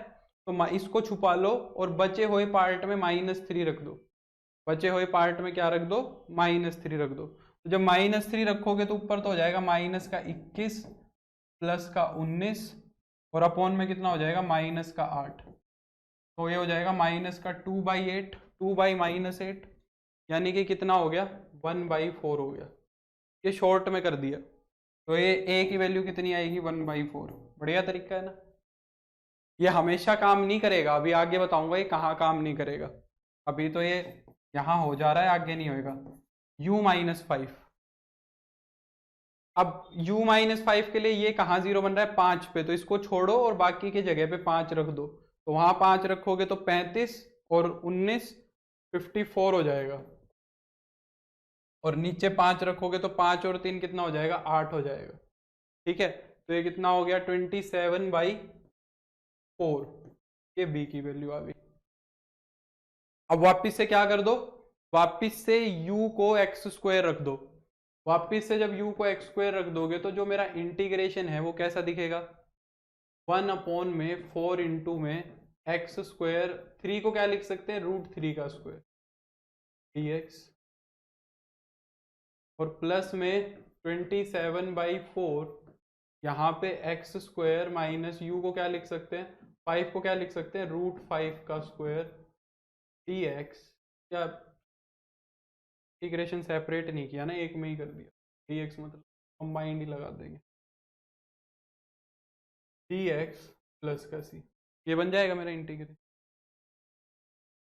तो इसको छुपा लो और बचे हुए पार्ट में माइनस 3 रख दो, बचे हुए पार्ट में क्या रख दो, माइनस 3 रख दो। तो जब माइनस 3 रखोगे तो ऊपर तो हो जाएगा माइनस का 21 प्लस का 19 और अपॉन में कितना हो जाएगा माइनस का 8, तो ये हो जाएगा माइनस का 2/8, 2/-8, यानी कि कितना हो गया 1/4 हो गया। ये शॉर्ट में कर दिया, तो ये a की वैल्यू कितनी आएगी 1/4, बढ़िया तरीका है ना। ये हमेशा काम नहीं करेगा, अभी आगे बताऊंगा ये कहाँ काम नहीं करेगा। अभी तो ये यहाँ हो जा रहा है, आगे नहीं होएगा। u-5, अब u-5 के लिए ये कहाँ जीरो बन रहा है, 5 पे, तो इसको छोड़ो और बाकी की जगह पे 5 रख दो, तो वहां 5 रखोगे तो 35 और 19 54 हो जाएगा, और नीचे 5 रखोगे तो 5 और 3 कितना हो जाएगा, 8 हो जाएगा। ठीक है, तो ये कितना हो गया, 27/4, ये बी की वैल्यू आ गई। अब वापिस से क्या कर दो, वापिस से u को x² रख दो। वापिस से जब u को x² रख दोगे तो जो मेरा इंटीग्रेशन है वो कैसा दिखेगा, 1/4 इंटू में x², 3 को क्या लिख सकते हैं, √3 का स्क्वायर dx, और प्लस में 27/4, यहाँ पे x² माइनस u को क्या लिख सकते हैं, 5 को क्या लिख सकते हैं, √5 का स्क्वायर dx, या इंटीग्रेशन सेपरेट नहीं किया ना, एक में ही कर दिया, dx मतलब कंबाइंड ही लगा देंगे, dx प्लस का c, ये बन जाएगा मेरा इंटीग्रेशन,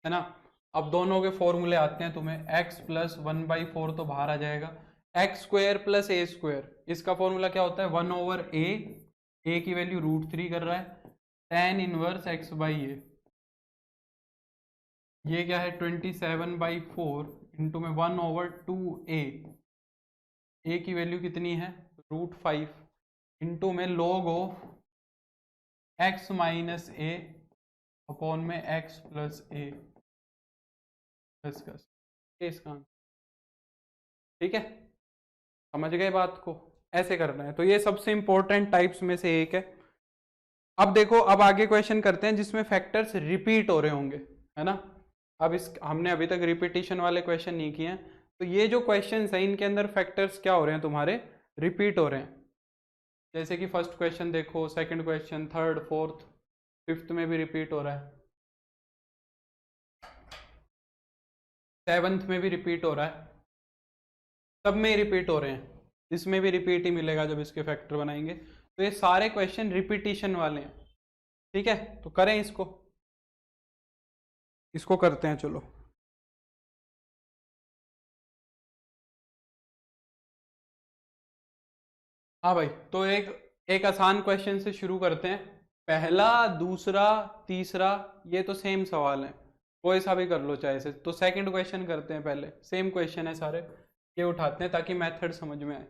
है ना। अब दोनों के फॉर्मूले आते हैं तुम्हें, x प्लस 1/4 तो बाहर आ जाएगा, x² प्लस a², इसका फॉर्मूला क्या होता है, 1/a, a की वैल्यू √3 कर रहा है, tan इनवर्स x/a, ये क्या है 27/4 इंटू में 1/2a, a की वैल्यू कितनी है, √5 इंटू में log of x minus a upon में x प्लस a प्लस का, इसका, ठीक है, समझ गए बात को, ऐसे करना है। तो ये सबसे इंपॉर्टेंट टाइप्स में से एक है। अब देखो, अब आगे क्वेश्चन करते हैं जिसमें फैक्टर्स रिपीट हो रहे होंगे, है ना। अब इस हमने अभी तक रिपीटिशन वाले क्वेश्चन नहीं किए हैं, तो ये जो क्वेश्चन है इनके अंदर फैक्टर्स क्या हो रहे हैं, तुम्हारे रिपीट हो रहे हैं। जैसे कि फर्स्ट क्वेश्चन देखो, second question, third, fourth, fifth में भी रिपीट हो रहा है, सेवंथ में भी रिपीट हो रहा है, सब में रिपीट हो रहे हैं, इसमें भी रिपीट ही मिलेगा जब इसके फैक्टर बनाएंगे। तो ये सारे क्वेश्चन रिपीटिशन वाले हैं, ठीक है। तो करें इसको करते हैं, चलो। हाँ भाई, तो एक आसान क्वेश्चन से शुरू करते हैं। पहला, दूसरा, तीसरा, ये तो सेम सवाल है, कोई सा भी कर लो चाहे से। तो सेकंड क्वेश्चन करते हैं, पहले सेम क्वेश्चन है सारे, ये उठाते हैं ताकि मेथड समझ में आए।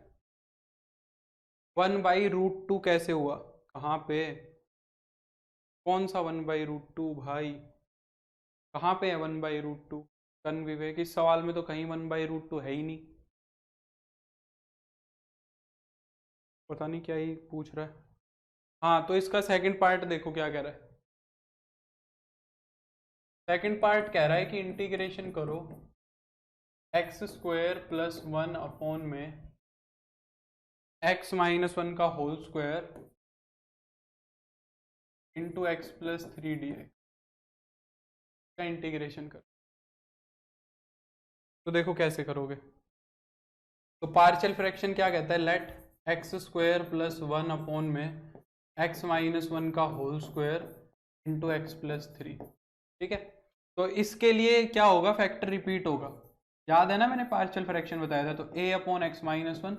1/√2 कैसे हुआ, कहाँ पे, कौन सा 1/√2 भाई, कहाँ पे है 1/√2, कन विवेक, इस सवाल में तो कहीं 1/√2 है ही नहीं, पता नहीं क्या ही पूछ रहा है। हाँ, तो इसका सेकंड पार्ट देखो क्या कह रहा है। सेकंड पार्ट कह रहा है कि इंटीग्रेशन करो x² प्लस 1 अपॉन में x माइनस 1 का whole square into x plus 3 का इंटीग्रेशन कर। तो देखो कैसे करोगे, तो पार्शियल फ्रैक्शन क्या कहता है, लेट x² प्लस 1 अपॉन में x माइनस 1 का whole square into x plus 3, ठीक है। तो इसके लिए क्या होगा, फैक्टर रिपीट होगा, याद है ना, मैंने पार्शियल फ्रैक्शन बताया था। तो a upon x minus 1,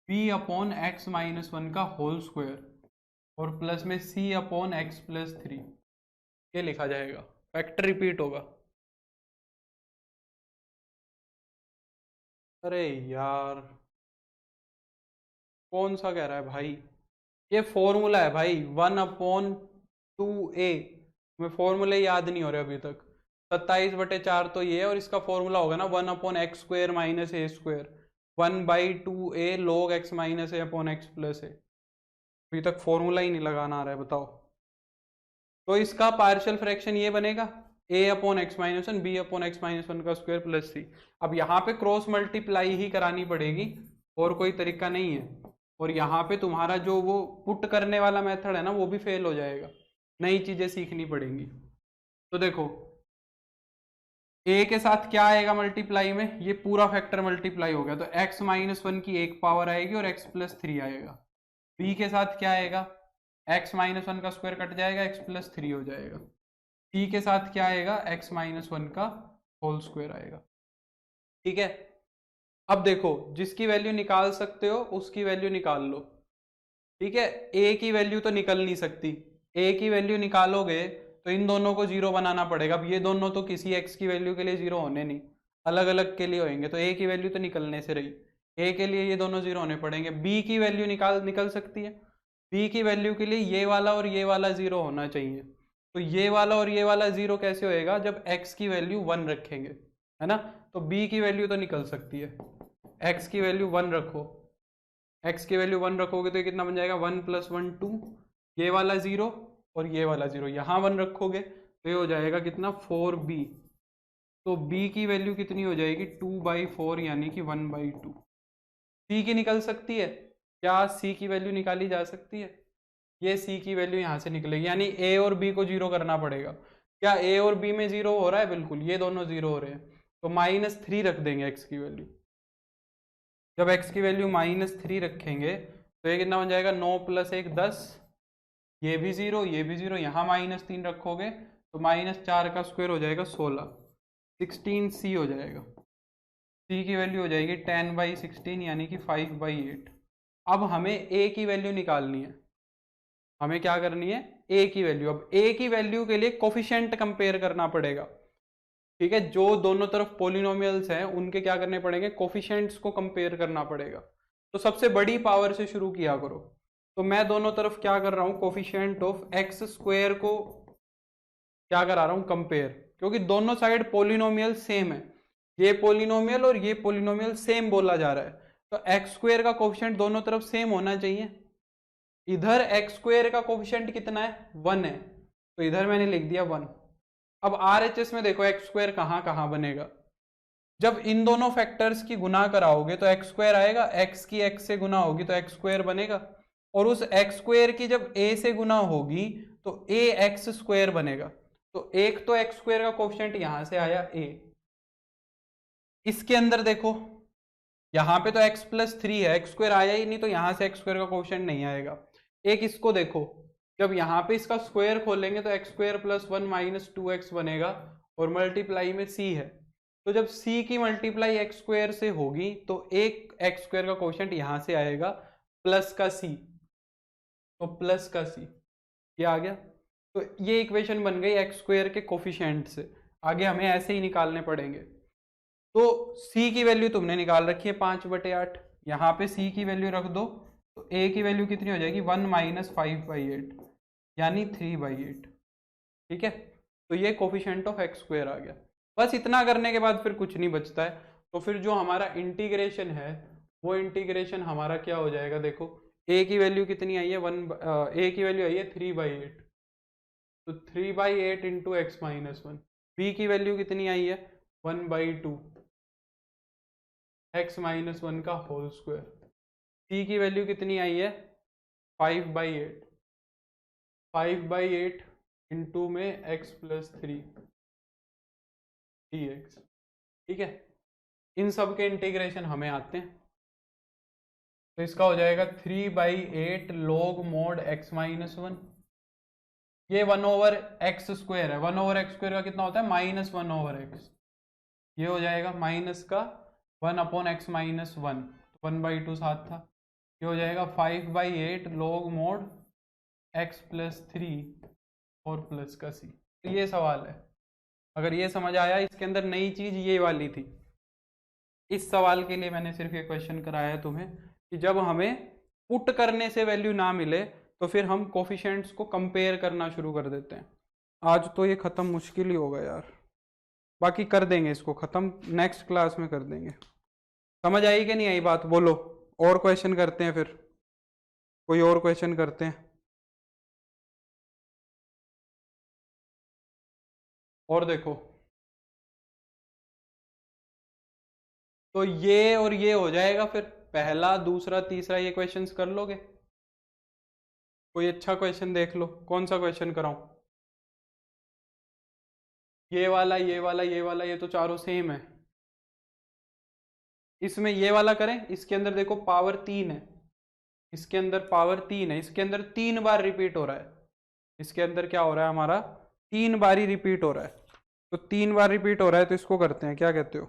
b upon x minus 1 का होल स्क्वायर, और प्लस में c अपॉन x प्लस 3, ये लिखा जाएगा, फैक्टर रिपीट होगा। अरे यार, कौन सा कह रहा है भाई, ये फॉर्मूला है भाई, 1/2a, तुम्हें फॉर्मूले याद नहीं हो रहे अभी तक। 27/4 तो ये है, और इसका फॉर्मूला होगा ना 1/x² minus a², 1/2a log x minus a upon x plus a। अभी तक फॉर्मूला ही नहीं लगाना आ रहा है, बताओ। तो इसका पार्शियल फ्रैक्शन ये बनेगा, a upon x minus 1, b upon x minus 1 का स्क्वायर प्लस c। अब यहाँ पे क्रॉस मल्टीप्लाई ही करानी पड़ेगी, और कोई तरीका नहीं है। और यहाँ पे तुम्हारा जो वो पुट करने वाला मेथड है ना, वो भी फेल हो जाएगा, नई चीजें सीखनी पड़ेंगी। तो देखो, a के साथ क्या आएगा मल्टीप्लाई में, ये पूरा फैक्टर मल्टीप्लाई हो गया, तो x माइनस 1 की एक पावर आएगी और x प्लस 3 आएगा। b के साथ क्या आएगा, x माइनस वन का स्क्वायर कट जाएगा, x प्लस थ्री हो जाएगा। c के साथ क्या आएगा, x माइनस वन का होल स्क्वायर आएगा। ठीक है, अब देखो जिसकी वैल्यू निकाल सकते हो उसकी वैल्यू निकाल लो। ठीक है, a की वैल्यू तो निकल नहीं सकती, a की वैल्यू निकालोगे तो इन दोनों को जीरो बनाना पड़ेगा। अब ये दोनों तो किसी x की वैल्यू के लिए जीरो होने नहीं, अलग अलग के लिए होंगे, तो a की वैल्यू तो निकलने से रही, a के लिए ये दोनों जीरो होने पड़ेंगे। b की वैल्यू निकल सकती है, b की वैल्यू के लिए ये वाला और ये वाला जीरो होना चाहिए। तो ये वाला और ये वाला जीरो कैसे होएगा, जब x की वैल्यू वन रखेंगे, है ना। तो b की वैल्यू तो निकल सकती है, x की वैल्यू वन रखो, x की वैल्यू वन रखोगे तो ये कितना बन जाएगा, वन प्लस वन टू, ये वाला जीरो और ये वाला जीरो, यहाँ वन रखोगे तो ये हो जाएगा कितना, फोर बी। तो b की वैल्यू कितनी हो जाएगी, टू बाई फोर, यानी कि वन बाई टू। c की निकल सकती है क्या, c की वैल्यू निकाली जा सकती है, ये c की वैल्यू यहाँ से निकलेगी, यानी a और b को जीरो करना पड़ेगा। क्या a और b में जीरो हो रहा है, बिल्कुल, ये दोनों जीरो हो रहे हैं, तो माइनस थ्री रख देंगे x की वैल्यू। जब x की वैल्यू माइनस थ्री रखेंगे तो ये कितना बन जाएगा, नौ प्लस एक 10, ये भी जीरो ये भी जीरो, यहाँ माइनस तीन रखोगे तो माइनस चार का स्क्वायर हो जाएगा 16, 16c हो जाएगा। c की वैल्यू हो जाएगी 10/16, यानी कि 5/8। अब हमें a की वैल्यू निकालनी है, हमें क्या करनी है, a की वैल्यू। अब a की वैल्यू के लिए कोफिशिएंट कंपेयर करना पड़ेगा। ठीक है, जो दोनों तरफ पोलिनोमियल्स हैं उनके क्या करने पड़ेंगे, कोफिशिएंट्स को कंपेयर करना पड़ेगा। तो सबसे बड़ी पावर से शुरू किया करो। तो मैं दोनों तरफ क्या कर रहा हूं, कोफिशिएंट ऑफ एक्स स्क्वायर को क्या करा रहा हूं, कंपेयर, क्योंकि दोनों साइड पोलिनोमियल सेम है, ये पोलिनोमियल और ये पोलिनोमियल सेम बोला जा रहा है, तो एक्स स्क्वायर का कोफिशिएंट दोनों तरफ सेम होना चाहिए। इधर एक्स स्क्वायर का कोफिशिएंट कितना है, वन है, तो इधर मैंने लिख दिया वन। अब आरएचएस में देखो एक्स स्क्वायर कहाँ कहाँ बनेगा, जब इन दोनों फैक्टर्स की गुना कराओगे तो एक्स स्क्वायर आएगा, एक्स की एक्स से गुना होगी तो एक्स स्क्वायर बनेगा, और उस एक्स स्क्वायर की जब ए से गुना होगी तो ए एक्स स्क्वायर बनेगा। तो एक तो एक्स स्क्वायर का कोफिशिएंट यहां से आया ए। इसके अंदर देखो यहाँ पे तो x प्लस थ्री है, एक्स स्क्वायर आया ही नहीं, तो यहाँ से एक्स स्क्वायर का कोफिशिएंट नहीं आएगा। एक इसको देखो, जब यहाँ पे इसका स्क्वायर खोलेंगे तो x square plus one minus two x बनेगा, और मल्टीप्लाई में c है, तो जब c की मल्टीप्लाई एक्स स्क्वायर से होगी तो एक एक्स स्क्वायर का कोफिशिएंट यहाँ से आएगा प्लस का c, तो प्लस का c ये आ गया। तो ये इक्वेशन बन गई एक्स स्क्वायर के कोफिशिएंट से। आगे हमें ऐसे ही निकालने पड़ेंगे। तो c की वैल्यू तुमने निकाल रखी है 5/8, यहाँ पे c की वैल्यू रख दो, तो a की वैल्यू कितनी हो जाएगी, 1 माइनस 5/8, यानी 3/8। ठीक है, तो ये कोफिशिएंट ऑफ एक्स स्क्वायर आ गया। बस इतना करने के बाद फिर कुछ नहीं बचता है, तो फिर जो हमारा इंटीग्रेशन है वो इंटीग्रेशन हमारा क्या हो जाएगा, देखो a की वैल्यू कितनी आई है, a की वैल्यू आई है 3/8, तो 3/8 into x minus one. b की वैल्यू कितनी आई है, 1/2 एक्स माइनस वन का होल स्क्वायर। c की वैल्यू कितनी आई है, 5/8, 5/8 इंटू में x प्लस थ्री dx। ठीक है, इन सब के इंटीग्रेशन हमें आते हैं, तो इसका हो जाएगा 3/8 log mod x minus one. ये 1/x स्क्वायर है, 1/x स्क्वायर का कितना होता है, -1/x। ये हो जाएगा माइनस का 1/x माइनस वन, 1/2 साथ था। ये हो जाएगा 5/8 log mod x plus three और प्लस का c। तो ये सवाल है, अगर ये समझ आया, इसके अंदर नई चीज ये वाली थी। इस सवाल के लिए मैंने सिर्फ ये क्वेश्चन कराया है तुम्हें कि जब हमें पुट करने से वैल्यू ना मिले तो फिर हम कोफिशिएंट्स को कंपेयर करना शुरू कर देते हैं। आज तो ये ख़त्म मुश्किल ही होगा यार, बाकी कर देंगे इसको ख़त्म, नेक्स्ट क्लास में कर देंगे। समझ आई कि नहीं आई बात, बोलो। और क्वेश्चन करते हैं, फिर कोई और क्वेश्चन करते हैं। और देखो, तो ये और ये हो जाएगा, फिर पहला दूसरा तीसरा ये क्वेश्चंस कर लोगे। कोई अच्छा क्वेश्चन देख लो, कौन सा क्वेश्चन कराऊं, ये वाला ये वाला ये वाला, ये तो चारों सेम है। इसमें ये वाला करें, इसके अंदर देखो पावर 3 है, इसके अंदर पावर 3 है, इसके अंदर 3 बार रिपीट हो रहा है, इसके अंदर क्या हो रहा है हमारा 3 बार ही रिपीट हो रहा है। तो 3 बार रिपीट हो रहा है तो इसको करते हैं, क्या कहते हो?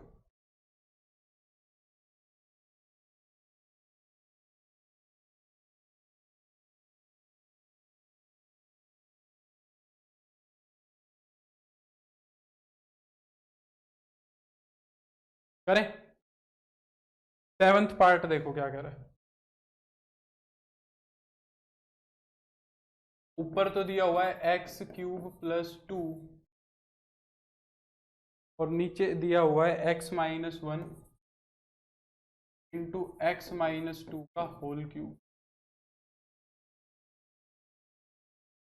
करें? 7th पार्ट देखो क्या कह रहा है। ऊपर तो दिया हुआ है x³ + 2 और नीचे दिया हुआ है x-1 इंटू x-2 का होल क्यूब।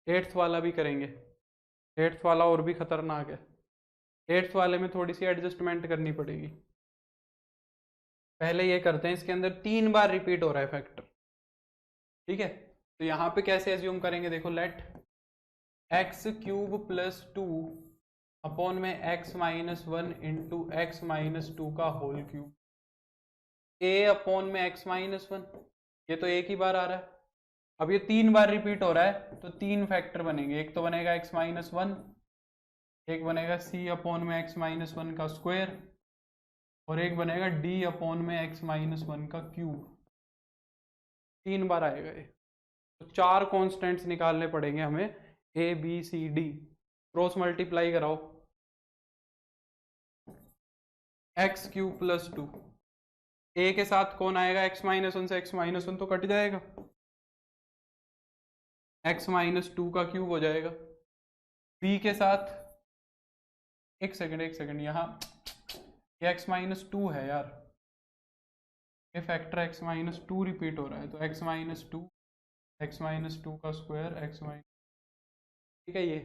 8th वाला भी करेंगे, 8th वाला और भी खतरनाक है। 8th वाले में थोड़ी सी एडजस्टमेंट करनी पड़ेगी। पहले ये करते हैं, इसके अंदर 3 बार रिपीट हो रहा है फैक्टर, ठीक है? तो यहाँ पे कैसे एज्यूम करेंगे, देखो लेट x³ + 2 अपॉन में x-1 इंटू x-2 का होल क्यूब, a अपॉन में x-1, ये तो एक ही बार आ रहा है। अब ये 3 बार रिपीट हो रहा है तो 3 फैक्टर बनेंगे, एक तो बनेगा x-1, एक बनेगा c अपॉन में x-1 का स्क्वायर और एक बनेगा d अपॉन में x-1 का क्यूब। 3 बार आएगा ये। तो 4 कॉन्स्टेंट्स निकालने पड़ेंगे हमें, a b c d। Cross multiply कराओ, x³ + 2, a के साथ कौन आएगा, x-1 से x-1 तो कट जाएगा, x-2 का क्यूब हो जाएगा। b के साथ, एक सेकंड यहाँ ये x-2 है यार, ये फैक्टर x-2 रिपीट हो रहा है, तो x-2 का स्क्वायर ठीक है ये,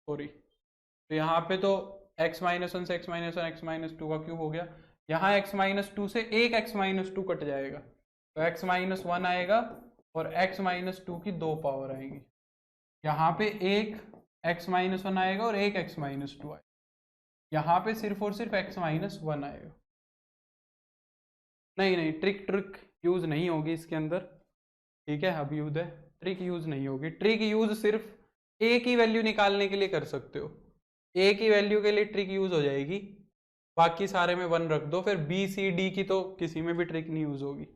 सॉरी। तो यहाँ पे तो x-1 से x-2 का क्यूब हो गया, यहाँ x-2 से एक x-2 कट जाएगा तो x-1 आएगा और x-2 की 2 पावर आएगी। यहाँ पे एक x-1 आएगा और एक x-2 आएगा, यहाँ पे सिर्फ और सिर्फ x-1 आएगा। नहीं, ट्रिक यूज नहीं होगी इसके अंदर, ठीक है? अब यूज है, ट्रिक यूज नहीं होगी। ट्रिक यूज सिर्फ a की वैल्यू निकालने के लिए कर सकते हो, a की वैल्यू के लिए ट्रिक यूज हो जाएगी, बाकी सारे में 1 रख दो, फिर b c d की तो किसी में भी ट्रिक नहीं यूज होगी।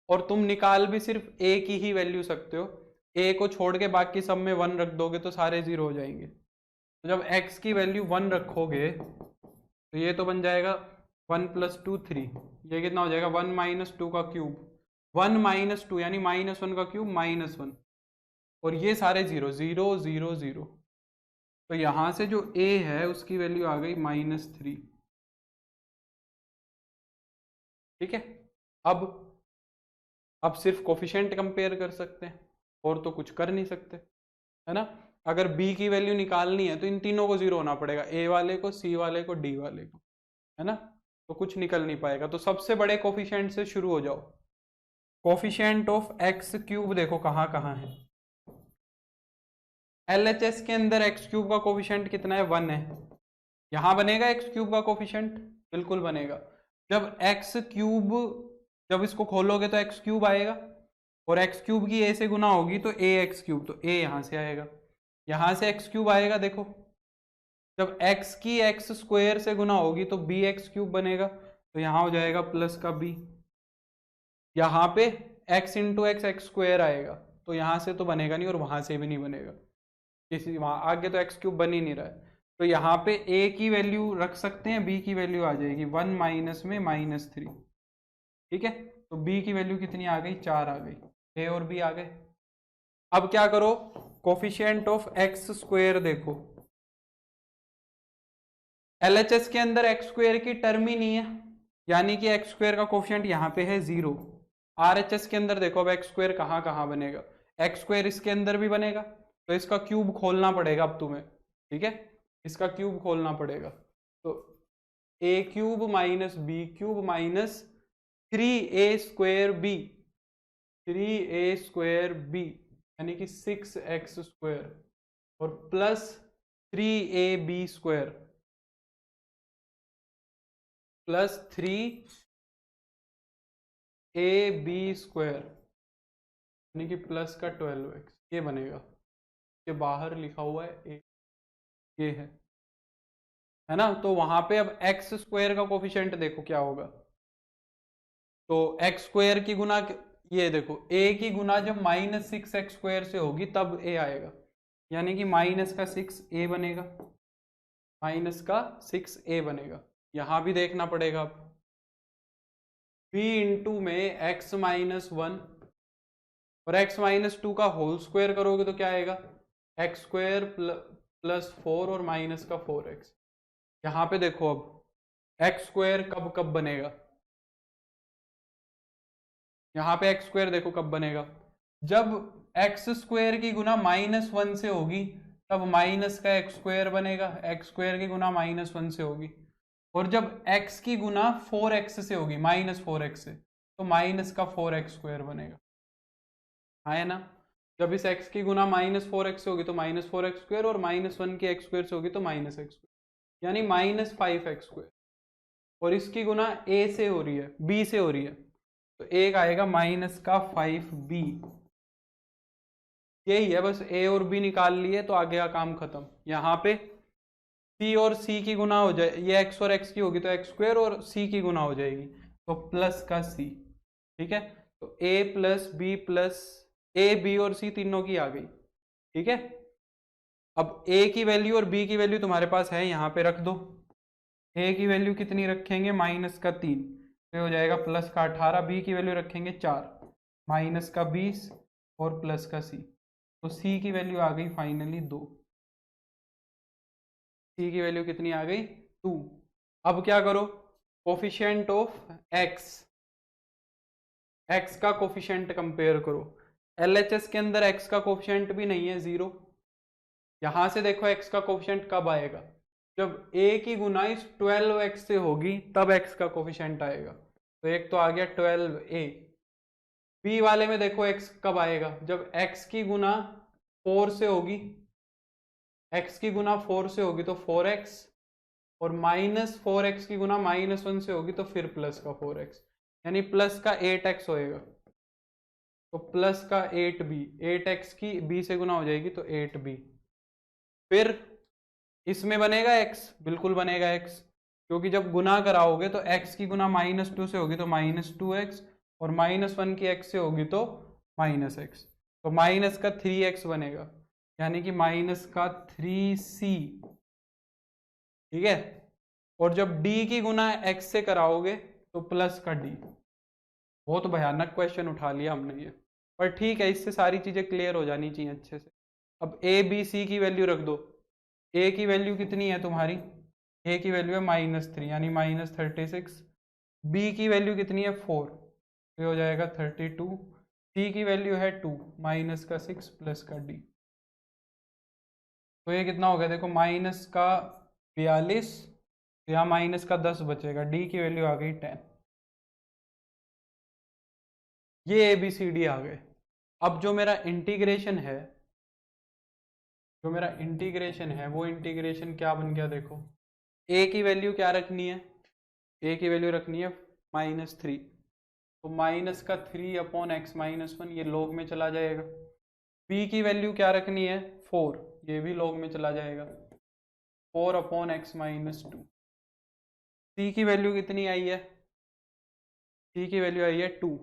और तुम निकाल भी सिर्फ a की ही वैल्यू सकते हो, a को छोड़ के बाकी सब में 1 रख दोगे तो सारे 0 हो जाएंगे। तो जब x की वैल्यू 1 रखोगे तो ये तो बन जाएगा 1 + 2 3, ये कितना हो जाएगा 1 - 2 का क्यूब, 1 - 2 यानी -1 का क्यूब -1, और ये सारे 0 0 0 0। तो यहां से जो a है उसकी वैल्यू आ गई -3, ठीक है? अब सिर्फ कोफिशिएंट कंपेयर कर सकते हैं और तो कुछ कर नहीं सकते, है ना? अगर b की वैल्यू निकालनी है तो इन तीनों को 0 होना पड़ेगा, a वाले को, c वाले को, d वाले को, है ना? तो कुछ निकल नहीं पाएगा। तो सबसे बड़े कोफिशिएंट से शुरू हो जाओ। कोफिशिएंट ऑफ x³ देखो कहाँ कहाँ है। LHS के अंदर x³ का कोफिशिएंट कितना है, 1 है। यहां बनेगा x³ का कोफिशिएंट, बिल्कुल बनेगा। जब इसको खोलोगे तो x³ आएगा और x³ की a से गुना होगी तो ax³, तो a यहां से आएगा, यहां से x³ आएगा। देखो जब x की x² से गुना होगी तो bx³ बनेगा, तो यहां हो जाएगा प्लस का b। यहाँ पे x × x² आएगा, तो यहाँ से तो बनेगा नहीं और वहां से भी नहीं बनेगा, किसी वहां आगे तो x³ बन ही नहीं रहा है। तो यहाँ पे a की वैल्यू रख सकते हैं, b की वैल्यू आ जाएगी 1 माइनस में -3, ठीक है? तो b की वैल्यू कितनी आ गई, 4 आ गई, a और b आ गए। अब क्या करो, कोफिशिएंट ऑफ x² देखो, LHS के अंदर x² की टर्म ही नहीं है, यानी कि x² का कोफिशिएंट यहाँ पे है 0। RHS के अंदर देखो अब x² कहाँ कहाँ बनेगा, x² इसके अंदर भी बनेगा, तो इसका क्यूब खोलना पड़ेगा अब तुम्हें, ठीक है? इसका क्यूब खोलना पड़ेगा, तो a³ - b³ - 3a² b, 3a² b यानी कि 6x² और प्लस 3ab² प्लस 3ab², यानी कि प्लस का 12x ये बनेगा, ये बाहर लिखा हुआ है ये है ना। तो वहां पे अब एक्स स्क्वायर का कोफिशिएंट देखो क्या होगा। तो एक्स स्क्वायर की गुना, ये देखो ए की गुना जब -6x² से होगी तब ए आएगा, यानी कि -6a बनेगा, -6a बनेगा। यहां भी देखना पड़ेगा अब, b इंटू में x-1 और x-2 का होल स्क्वायर करोगे तो क्या आएगा, x² प्लस 4 और माइनस का 4x। यहां पे देखो अब x² कब कब बनेगा, यहां पे x² देखो कब बनेगा, जब x² की गुना -1 से होगी तब माइनस का x² बनेगा, x² की गुना -1 से होगी। और जब x की गुना 4x से होगी, -4x से, तो माइनस का 4x² बनेगा, है ना। जब इस x की गुना -4x से होगी तो -4x² और -1 की x² से होगी तो -x², यानी -5x²। और इसकी गुना a से हो रही है, b से हो रही है, तो एक आएगा -5b। यही है, बस a और b निकाल लिए तो आगे का काम खत्म। यहाँ पे c और c की गुना हो जाए, ये x और x की होगी तो x² और c की गुना हो जाएगी तो प्लस का c, ठीक है। तो a plus b plus a b और c तीनों की आ गई, ठीक है। अब a की वैल्यू और b की वैल्यू तुम्हारे पास है, यहाँ पे रख दो। a की वैल्यू कितनी रखेंगे, -3, तो हो जाएगा प्लस का 18। b की वैल्यू रखेंगे 4, माइनस का 20 और प्लस का c, तो c की वैल्यू आ गई फाइनली 2। c की वैल्यू कितनी आ गई, 2। अब क्या करो, कोफिशिएंट ऑफ x का कोफिशिएंट कंपेयर करो। LHS के अंदर x का कोफिशिएंट भी नहीं है, 0। यहां से देखो x का कोफिशिएंट कब आएगा, जब a की गुना इस 12x से होगी तब x का कोफिशिएंट आएगा। तो एक तो आ गया 12a। b वाले में देखो x कब आएगा, जब x की गुना 4 से होगी, x की गुना 4 से होगी तो 4x, और -4x की गुना -1 से होगी तो फिर प्लस का 4x, यानी प्लस का 8x होएगा। तो प्लस का 8b, 8x की b से गुना हो जाएगी तो 8b। फिर इसमें बनेगा x, बिल्कुल बनेगा x, क्योंकि जब गुना कराओगे तो x की गुना -2 से होगी तो -2x, और -1 की x से होगी तो -x, तो माइनस का 3x बनेगा, यानी कि माइनस का 3c, ठीक है। और जब d की गुना x से कराओगे तो प्लस का d। बहुत भयानक क्वेश्चन उठा लिया हमने ये, पर ठीक है, इससे सारी चीजें क्लियर हो जानी चाहिए अच्छे से। अब a b c की वैल्यू रख दो। a की वैल्यू कितनी है तुम्हारी, a की वैल्यू है -3 यानी -36। b की वैल्यू कितनी है 4, तो हो जाएगा 32। c की वैल्यू है 2, माइनस का 6 प्लस का d, तो ये कितना हो गया देखो, माइनस का 42, तो यहाँ माइनस का 10 बचेगा, d की वैल्यू आ गई 10। ये ABCD आ गए। अब जो मेरा इंटीग्रेशन है, वो इंटीग्रेशन क्या बन गया देखो, a की वैल्यू क्या रखनी है, a की वैल्यू रखनी है -3, तो माइनस का 3/x-1 ये लॉग में चला जाएगा। b की वैल्यू क्या रखनी है 4, ये भी लॉग में चला जाएगा, 4/x-2। c की वैल्यू कितनी आई है, c की वैल्यू आई है 2,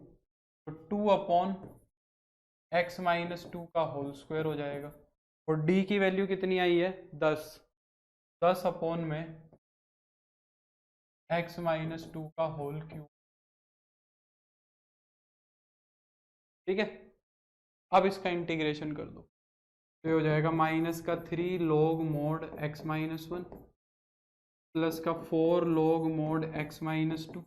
तो 2/x-2 का होल स्क्वायर हो जाएगा। और d की वैल्यू कितनी आई है 10, 10 में x-2 का होल क्यूब, ठीक है। अब इसका इंटीग्रेशन कर दो, तो ये हो जाएगा माइनस का 3 log mod x-1 प्लस का 4 log mod x-2।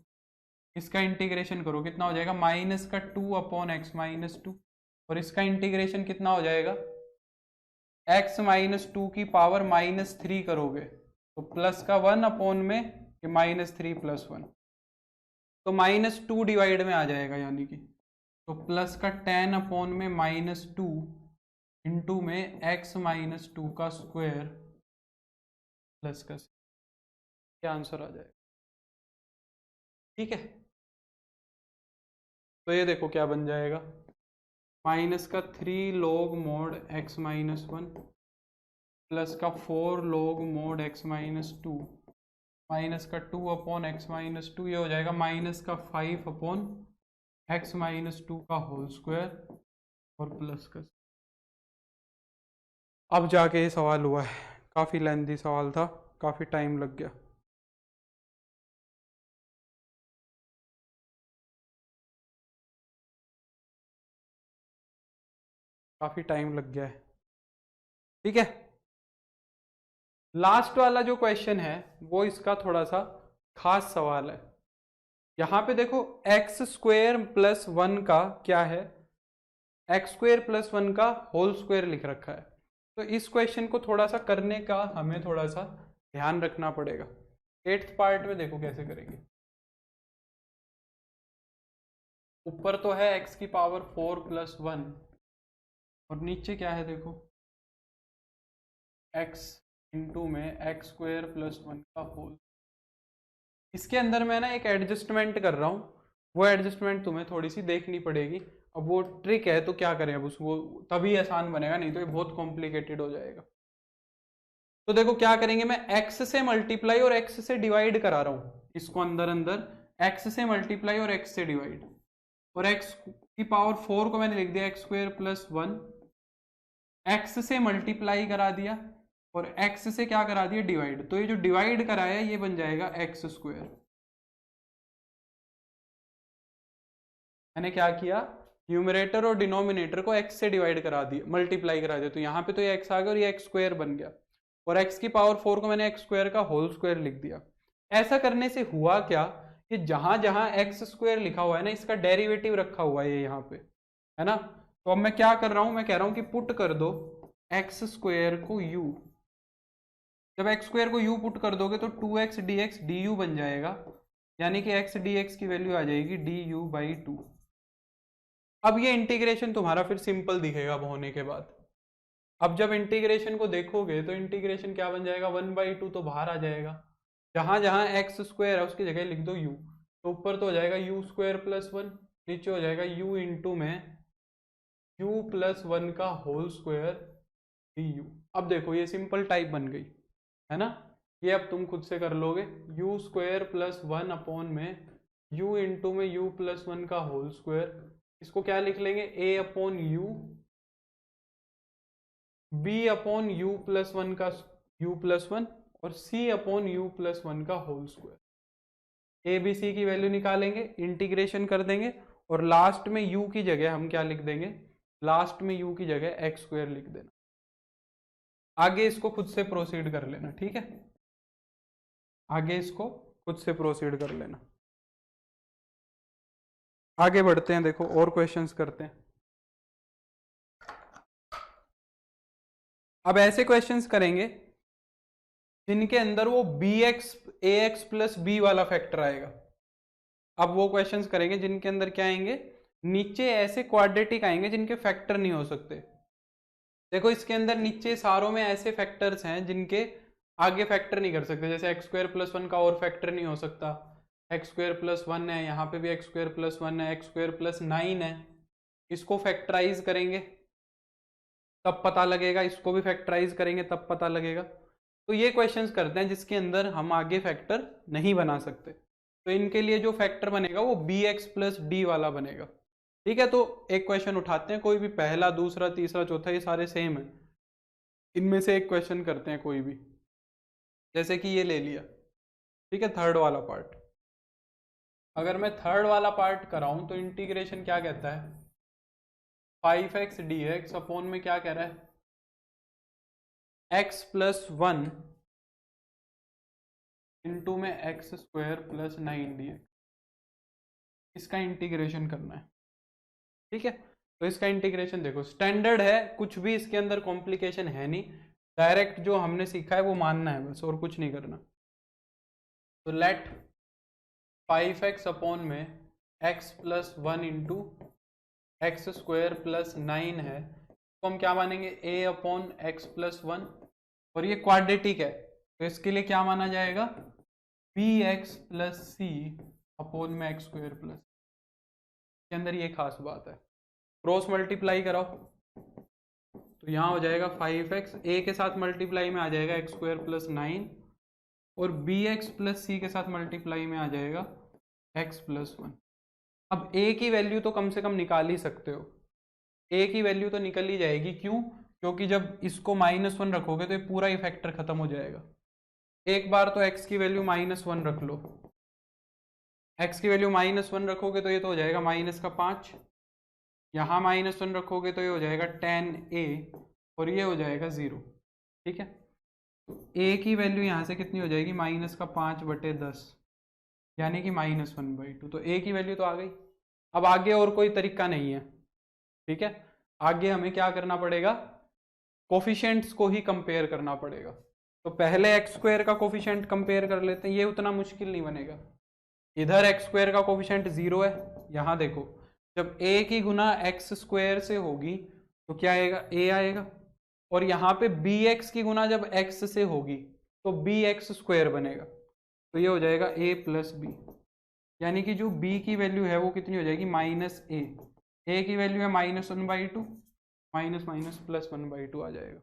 इसका इंटीग्रेशन करो, कितना हो जाएगा, माइनस का 2/x-2, और इसका इंटीग्रेशन कितना हो जाएगा, x-2 की पावर -3 करोगे तो प्लस का 1 में -3 + 1, तो -2 डिवाइड में आ जाएगा, यानी कि तो प्लस का 10 में -2 इंटू में x-2 का स्क्वायर प्लस का, क्या आंसर आ जाएगा, ठीक है। तो ये देखो क्या बन जाएगा, माइनस का 3 log mod x minus 1 plus का 4 log mod x minus 2 minus का 2 अपॉन एक्स माइनस 2, ये हो जाएगा माइनस का 5 अपॉन एक्स माइनस 2 का होल स्क्वायर और प्लस का। अब जाके ये सवाल हुआ है, काफ़ी लेंथी सवाल था, काफ़ी टाइम लग गया। काफ़ी टाइम लग गया है, ठीक है। लास्ट वाला जो क्वेश्चन है वो इसका थोड़ा सा खास सवाल है। यहाँ पे देखो एक्स स्क्वेयर प्लस 1 का क्या है, एक्स स्क्वेयर प्लस 1 का होल स्क्वायर लिख रखा है। तो इस क्वेश्चन को थोड़ा सा करने का हमें थोड़ा सा ध्यान रखना पड़ेगा। 8th पार्ट में देखो कैसे करेंगे। ऊपर तो है x की पावर 4 प्लस 1 और नीचे क्या है देखो x इंटू में एक्स स्क्वेयर प्लस 1 का होल। इसके अंदर मैं ना एक एडजस्टमेंट कर रहा हूँ, वो एडजस्टमेंट तुम्हें थोड़ी सी देखनी पड़ेगी। अब वो ट्रिक है तो क्या करें, अब उसको तभी आसान बनेगा, नहीं तो ये बहुत कॉम्प्लिकेटेड हो जाएगा। तो देखो क्या करेंगे, मैं x से मल्टीप्लाई और x से डिवाइड करा रहा हूँ इसको, अंदर अंदर x से मल्टीप्लाई और x से डिवाइड, और x की पावर 4 को मैंने लिख दिया एक्स स्क्वेयर प्लस 1, x से मल्टीप्लाई करा दिया और x से क्या करा दिया डिवाइड, तो ये जो डिवाइड कराया ये बन जाएगा एक्स स्क्वेयर। मैंने क्या किया, न्यूमरेटर और डिनोमिनेटर को x से डिवाइड करा दिया, मल्टीप्लाई करा दिया, तो यहाँ पे तो ये x आ गया और ये एक्स स्क्वेयर बन गया, और x की पावर 4 को मैंने एक्स स्क्वेयर का होल स्क्वायर लिख दिया। ऐसा करने से हुआ क्या कि जहां जहां एक्स स्क्वायर लिखा हुआ है ना, इसका डेरिवेटिव रखा हुआ है यहाँ पे, है ना। तो अब मैं क्या कर रहा हूं, मैं कह रहा हूं कि पुट कर दो एक्स स्क्वायर को u। जब एक्स स्क्वायर को u पुट कर दोगे तो 2x dx du बन जाएगा, यानी कि x dx की वैल्यू आ जाएगी du/2। अब ये इंटीग्रेशन तुम्हारा फिर सिंपल दिखेगा होने के बाद। अब जब इंटीग्रेशन को देखोगे तो इंटीग्रेशन क्या बन जाएगा, 1/2 तो बाहर आ जाएगा, जहां जहां एक्स स्क्वायर है उसकी जगह लिख दो u, तो ऊपर तो हो जाएगा u स्क्वायर प्लस 1, नीचे हो जाएगा u इंटू में u प्लस 1 का होल स्क्वायर du। अब देखो ये सिंपल टाइप बन गई, है ना। ये अब तुम खुद से कर लोगे, u स्क्वायर प्लस 1 अपॉन में u इंटू में u प्लस 1 का होल स्क्वायर, इसको क्या लिख लेंगे a upon u, b upon u plus 1 का u प्लस 1 और c अपॉन u प्लस 1 का whole square. A b c की वैल्यू निकालेंगे, इंटीग्रेशन कर देंगे और लास्ट में u की जगह हम क्या लिख देंगे, लास्ट में u की जगह एक्स स्क्वायर लिख देना। आगे इसको खुद से प्रोसीड कर लेना, ठीक है, आगे इसको खुद से प्रोसीड कर लेना। आगे बढ़ते हैं, देखो और क्वेश्चंस करते हैं। अब ऐसे क्वेश्चंस करेंगे जिनके अंदर वो ax प्लस बी वाला फैक्टर आएगा। अब वो क्वेश्चंस करेंगे जिनके अंदर क्या आएंगे, नीचे ऐसे क्वाड्रेटिक आएंगे जिनके फैक्टर नहीं हो सकते। देखो इसके अंदर नीचे सारों में ऐसे फैक्टर्स हैं जिनके आगे फैक्टर नहीं कर सकते, जैसे एक्स स्क्वायर प्लस 1 का और फैक्टर नहीं हो सकता, एक्स स्क्वायर प्लस 1 है, यहाँ पे भी एक्स स्क्वायर प्लस 1 है, एक्स स्क्वायर प्लस 9 है, इसको फैक्टराइज करेंगे तब पता लगेगा, इसको भी फैक्टराइज करेंगे तब पता लगेगा। तो ये क्वेश्चंस करते हैं जिसके अंदर हम आगे फैक्टर नहीं बना सकते, तो इनके लिए जो फैक्टर बनेगा वो बी एक्स प्लस डी वाला बनेगा, ठीक है। तो एक क्वेश्चन उठाते हैं, कोई भी, पहला दूसरा तीसरा चौथा ये सारे सेम है, इनमें से एक क्वेश्चन करते हैं कोई भी, जैसे कि ये ले लिया, ठीक है, थर्ड वाला पार्ट। अगर मैं थर्ड वाला पार्ट कराऊं तो इंटीग्रेशन क्या कहता है, 5x dx अपॉन में क्या कह रहा है, x प्लस 1 इंटू में एक्स स्क्वायर प्लस 9 dx, इसका इंटीग्रेशन करना है, ठीक है। तो इसका इंटीग्रेशन देखो स्टैंडर्ड है, कुछ भी इसके अंदर कॉम्प्लिकेशन है नहीं, डायरेक्ट जो हमने सीखा है वो मानना है बस, और कुछ नहीं करना। तो लेट 5x अपॉन में x plus 1 into x square plus 9 है, तो हम क्या मानेंगे a अपॉन एक्स प्लस 1, और ये क्वाड्रेटिक है तो इसके लिए क्या माना जाएगा, bx प्लस सी अपॉन में एक्स स्क्वायर प्लस, के अंदर ये खास बात है, क्रॉस मल्टीप्लाई कराओ तो यहाँ हो जाएगा 5x, a के साथ मल्टीप्लाई में आ जाएगा एक्स स्क्वायर प्लस 9 और bx प्लस सी के साथ मल्टीप्लाई में आ जाएगा x प्लस 1। अब a की वैल्यू तो कम से कम निकाल ही सकते हो, a की वैल्यू तो निकल ही जाएगी। क्यों? क्योंकि जब इसको -1 रखोगे तो ये पूरा ही फैक्टर खत्म हो जाएगा। एक बार तो x की वैल्यू -1 रख लो, x की वैल्यू -1 रखोगे तो ये तो हो जाएगा -5, यहाँ -1 रखोगे तो ये हो जाएगा 10a और ये हो जाएगा 0। ठीक है, तो a की वैल्यू यहाँ से कितनी हो जाएगी, -5/10 यानी कि -1/2। तो a की वैल्यू तो आ गई। अब आगे और कोई तरीका नहीं है। ठीक है, आगे हमें क्या करना पड़ेगा, कोफिशिएंट्स को ही कंपेयर करना पड़ेगा। तो पहले एक्स स्क्वायर का कोफिशिएंट कंपेयर कर लेते हैं, ये उतना मुश्किल नहीं बनेगा। इधर एक्स स्क्वायर का कोफिशिएंट 0 है, यहाँ देखो जब a की गुना एक्स स्क्वायर से होगी तो क्या आएगा, a आएगा। और यहाँ पे bx की गुना जब x से होगी तो bx स्क्वायर बनेगा, तो ये हो जाएगा a प्लस बी, यानी कि जो b की वैल्यू है वो कितनी हो जाएगी, -a की वैल्यू है -1/2, माइनस प्लस 1/2 आ जाएगा।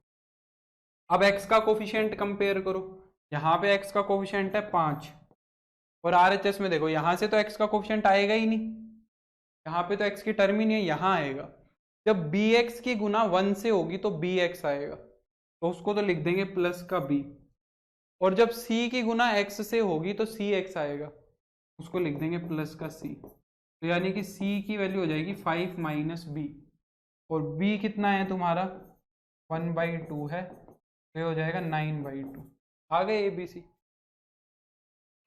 अब x का कोफिशिएंट कंपेयर करो, यहाँ पे x का कोफिशिएंट है 5 और RHS में देखो यहाँ से तो x का कोफिशिएंट आएगा ही नहीं, यहाँ पे तो x की टर्म ही नहीं है, यहाँ आएगा। जब bx की गुना 1 से होगी तो bx आएगा, तो उसको तो लिख देंगे प्लस का b। और जब c की गुना x से होगी तो cx आएगा, उसको लिख देंगे प्लस का c। तो यानी कि c की वैल्यू हो जाएगी 5 माइनस b, और b कितना है तुम्हारा 1/2 है, तो ये हो जाएगा 9/2। आ गए ABC।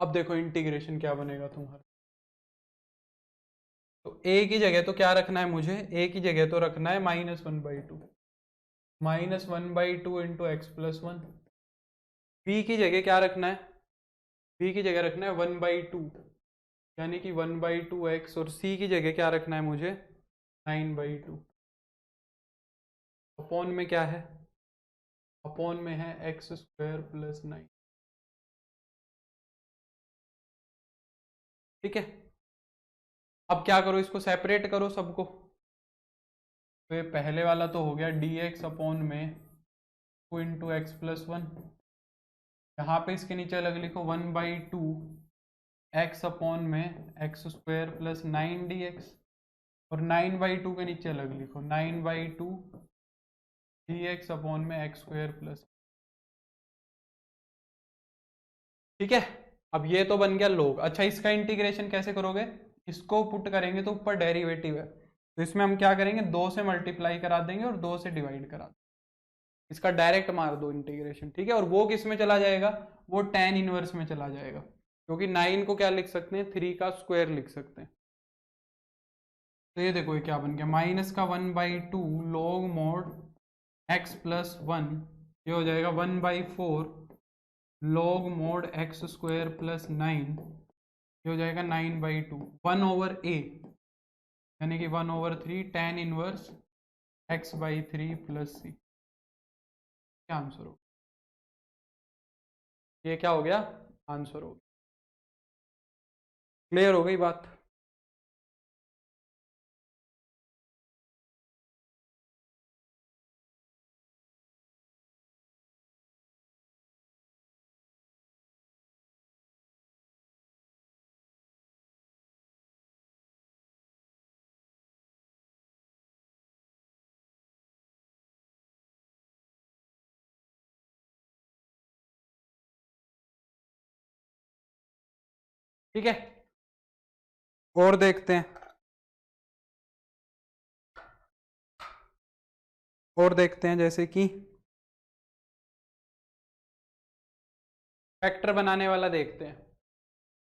अब देखो इंटीग्रेशन क्या बनेगा तुम्हारा। तो a की जगह तो क्या रखना है मुझे, a की जगह तो रखना है -1/2, -1/2 इंटू एक्स प्लस 1। b की जगह क्या रखना है, b की जगह रखना है 1/2 यानी कि 1/2x, और c की जगह क्या रखना है मुझे 9/2। अपॉन में क्या है, अपॉन में है एक्स स्क्वायर प्लस 9। ठीक है, अब क्या करो, इसको सेपरेट करो सबको। तो ये पहले वाला तो हो गया dx अपॉन में 2 इंटू एक्स प्लस 1, यहाँ पे इसके नीचे अलग लिखो 1/2 एक्स अपॉन में एक्स स्क्वायर प्लस 9 dx, और 9/2 के नीचे अलग लिखो 9/2 dx अपॉन में एक्स स्क्वायर प्लस। ठीक है, अब ये तो बन गया log। अच्छा, इसका इंटीग्रेशन कैसे करोगे, इसको पुट करेंगे तो ऊपर डेरिवेटिव है, तो इसमें हम क्या करेंगे, 2 से मल्टीप्लाई करा देंगे और 2 से डिवाइड करा देंगे, इसका डायरेक्ट मार दो इंटीग्रेशन। ठीक है, और वो किस में चला जाएगा, वो tan इनवर्स में चला जाएगा, क्योंकि 9 को क्या लिख सकते हैं, 3 का स्क्वायर लिख सकते हैं। तो ये देखो ये क्या बन गया, माइनस का 1/2 log मोड x प्लस 1, ये हो जाएगा 1/4 log mode x square plus 9, ये हो जाएगा 9/2 1/a, यानी कि 1/3 tan inverse x/3 plus c। क्या आंसर हो, ये क्या हो गया, आंसर हो गया। क्लियर हो गई बात। ठीक है, और देखते हैं, और देखते हैं जैसे कि फैक्टर बनाने वाला देखते हैं।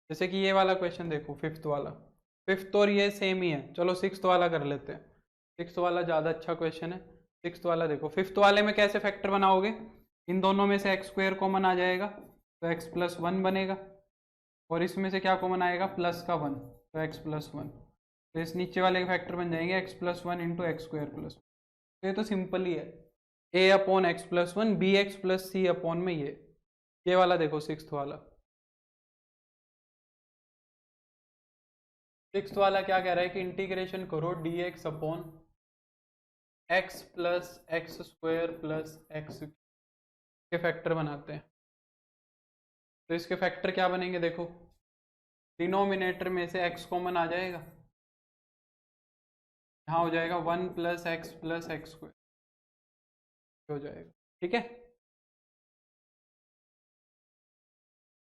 जैसे कि ये वाला क्वेश्चन देखो, फिफ्थ वाला, फिफ्थ और ये सेम ही है। चलो सिक्स्थ वाला कर लेते हैं, सिक्स्थ वाला ज़्यादा अच्छा क्वेश्चन है। सिक्स्थ वाला देखो, फिफ्थ वाले में कैसे फैक्टर बनाओगे, इन दोनों में से एक्स स्क्वायर कॉमन आ जाएगा तो एक्स प्लस 1 बनेगा, और इसमें से क्या कॉमन आएगा, प्लस का 1, तो एक्स प्लस 1। तो इस नीचे वाले के फैक्टर बन जाएंगे x plus 1 into x square plus 1। तो ये तो सिंपल ही है, a upon x plus 1 b x plus c upon में ये वाला देखो सिक्स्थ वाला। सिक्स्थ वाला क्या कह रहा है कि इंटीग्रेशन करो dx upon x plus x square plus x के फैक्टर बनाते हैं। तो इसके फैक्टर क्या बनेंगे देखो, डिनोमिनेटर में से एक्स कॉमन आ जाएगा, यहाँ हो जाएगा 1 प्लस एक्स स्क्वायर हो जाएगा। ठीक है,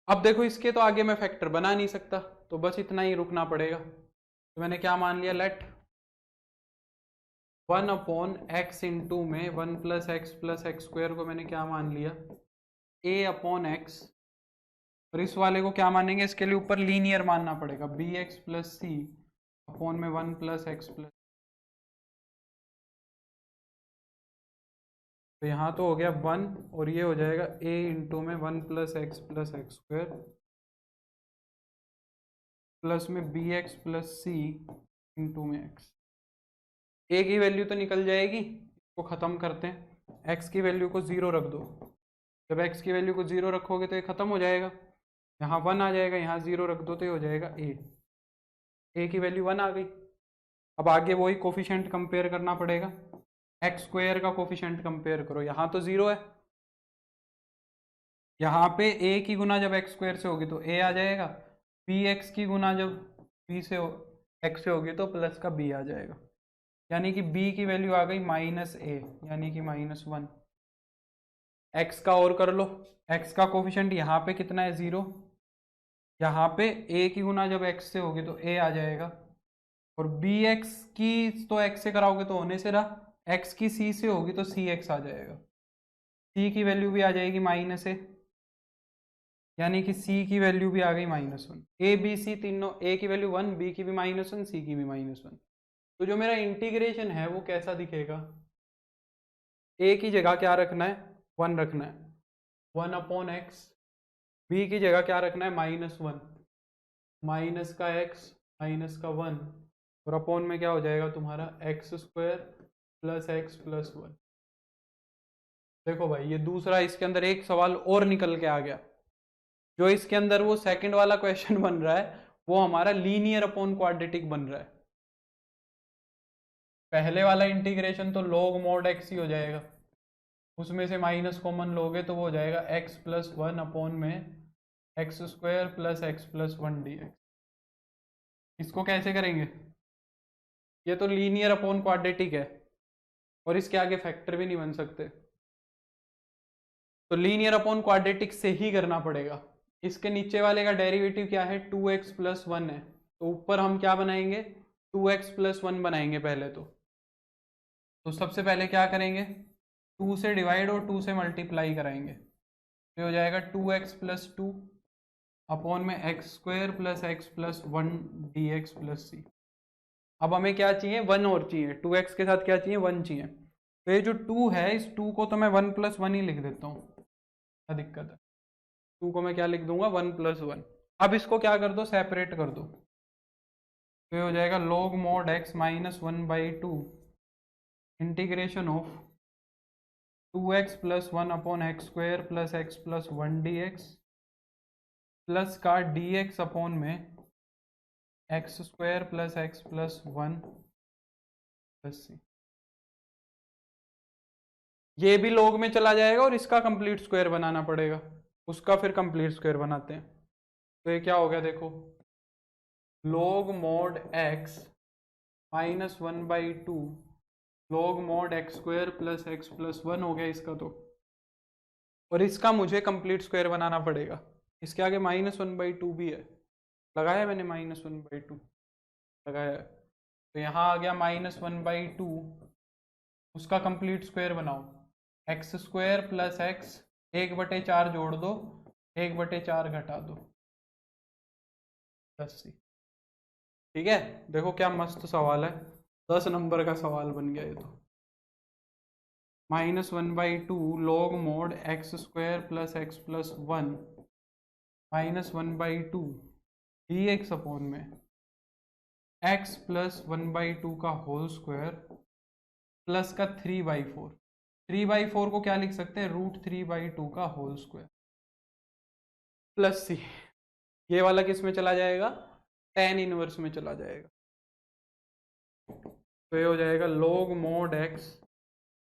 अब देखो इसके तो आगे मैं फैक्टर बना नहीं सकता, तो बस इतना ही रुकना पड़ेगा। तो मैंने क्या मान लिया, लेट 1 अपॉन एक्स इंटू में 1 प्लस एक्स स्क्वायर को मैंने क्या मान लिया, a अपॉन एक्स, और इस वाले को क्या मानेंगे, इसके लिए ऊपर लीनियर मानना पड़ेगा, B x plus c upon में 1 प्लस एक्स प्लस। तो यहाँ तो हो गया 1, और ये हो जाएगा a इंटू में 1 प्लस एक्स स्क्वायर प्लस में बी एक्स प्लस सी इंटू में एक्स। a की वैल्यू तो निकल जाएगी, इसको ख़त्म करते हैं, x की वैल्यू को 0 रख दो। जब x की वैल्यू को 0 रखोगे तो ये ख़त्म हो जाएगा, यहाँ 1 आ जाएगा, यहाँ 0 रख दो तो ये हो जाएगा a की वैल्यू 1 आ गई। अब आगे वही कोफिशिएंट कंपेयर करना पड़ेगा, एक्स स्क्वायर का कोफिशिएंट कंपेयर करो, यहाँ तो 0 है, यहाँ पे a की गुना जब एक्स स्क्वायर से होगी तो a आ जाएगा, bx की गुना जब b से x से होगी तो प्लस का b आ जाएगा, यानी कि b की वैल्यू आ गई -a, यानी कि -1। x का और कर लो, x का कोफिशिएंट यहाँ पे कितना है, 0, यहाँ पे a की गुना जब x से होगी तो a आ जाएगा, और bx की तो x से कराओगे तो होने से रहा, x की c से होगी तो cx आ जाएगा, c की वैल्यू भी आ जाएगी -a, यानी कि c की वैल्यू भी आ गई -1। a b c तीनों, a की वैल्यू 1, b की भी -1, c की भी -1। तो जो मेरा इंटीग्रेशन है वो कैसा दिखेगा, a की जगह क्या रखना है, 1 रखना है, 1 अपॉन एक्स, b की जगह क्या रखना है, -1, माइनस का x माइनस का 1, और अपॉन में क्या हो जाएगा तुम्हारा x square plus x plus 1। देखो भाई ये दूसरा, इसके अंदर एक सवाल और निकल के आ गया, जो इसके अंदर वो सेकंड वाला क्वेश्चन बन रहा है वो हमारा लीनियर अपॉन क्वाड्रेटिक बन रहा है। पहले वाला इंटीग्रेशन तो log mod x ही हो जाएगा, उसमें से माइनस कॉमन लोगे तो वो हो जाएगा x प्लस 1 अपॉन में x square plus x plus 1 dx। इसको कैसे करेंगे, ये तो लीनियर अपॉन क्वाड्रेटिक है और इसके आगे फैक्टर भी नहीं बन सकते, तो लीनियर अपॉन क्वाड्रेटिक से ही करना पड़ेगा। इसके नीचे वाले का डेरिवेटिव क्या है, 2x प्लस 1 है, तो ऊपर हम क्या बनाएंगे, 2x प्लस 1 बनाएंगे पहले तो सबसे पहले क्या करेंगे, 2 से डिवाइड और 2 से मल्टीप्लाई कराएंगे, तो हो जाएगा 2x प्लस 2 अपॉन में x square plus x plus 1 dx plus c. अब हमें क्या चाहिए, 1 और चाहिए, 2x के साथ क्या चाहिए, 1 चाहिए, तो ये जो 2 है इस 2 को तो मैं 1 प्लस 1 ही लिख देता हूँ, क्या दिक्कत है, 2 को मैं क्या लिख दूंगा, 1 प्लस 1। अब इसको क्या कर दो, सेपरेट कर दो, तो ये हो जाएगा log mod x minus 1/2 integration of 2x plus 1 upon x square plus x plus 1 dx plus का dx अपॉन में x square plus x plus 1 plus c. ये भी log में चला जाएगा और इसका कंप्लीट स्क्वायर बनाना पड़ेगा, उसका फिर कंप्लीट स्क्वायर बनाते हैं। तो ये क्या हो गया देखो, log mod x minus 1/2 log mod x square plus x plus 1 हो गया इसका तो, और इसका मुझे कंप्लीट स्क्वायर बनाना पड़ेगा, इसके आगे -1/2 भी है, लगाया मैंने -1/2 लगाया है, तो यहाँ आ गया -1/2, उसका कंप्लीट स्क्वायर बनाओ, एक्स स्क्वायर प्लस एक्स 1/4 जोड़ दो, 1/4 घटा दो, प्लस सी। ठीक है, देखो क्या मस्त सवाल है, 10 नंबर का सवाल बन गया ये तो। -1/2 log mod x square plus x plus 1 -1/2 dx upon में x प्लस 1/2 का होल स्क्वायर प्लस का 3/4। 3/4 को क्या लिख सकते हैं, √3/2 का होल स्क्वायर प्लस सी। ये वाला किस में चला जाएगा, tan इनवर्स में चला जाएगा, तो ये हो जाएगा log mod x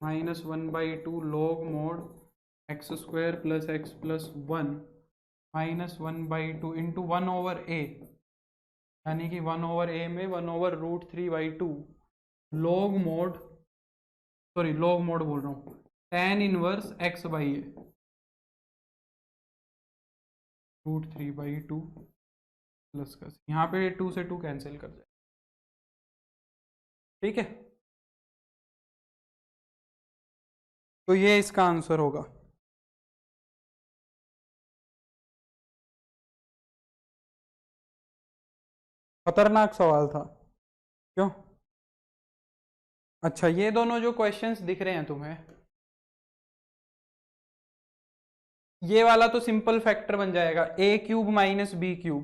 -1/2 log mod x square plus x plus 1 -1/2 into 1/a, यानी कि 1/a में 1/√3/2 log mod बोल रहा हूँ, tan इनवर्स x/a √3/2 प्लस का, यहाँ पे 2 से 2 कैंसिल कर जाए, ठीक है। तो ये इसका आंसर होगा। खतरनाक सवाल था, क्यों? अच्छा, ये दोनों जो क्वेश्चंस दिख रहे हैं तुम्हें, ये वाला तो सिंपल फैक्टर बन जाएगा a³ माइनस b³,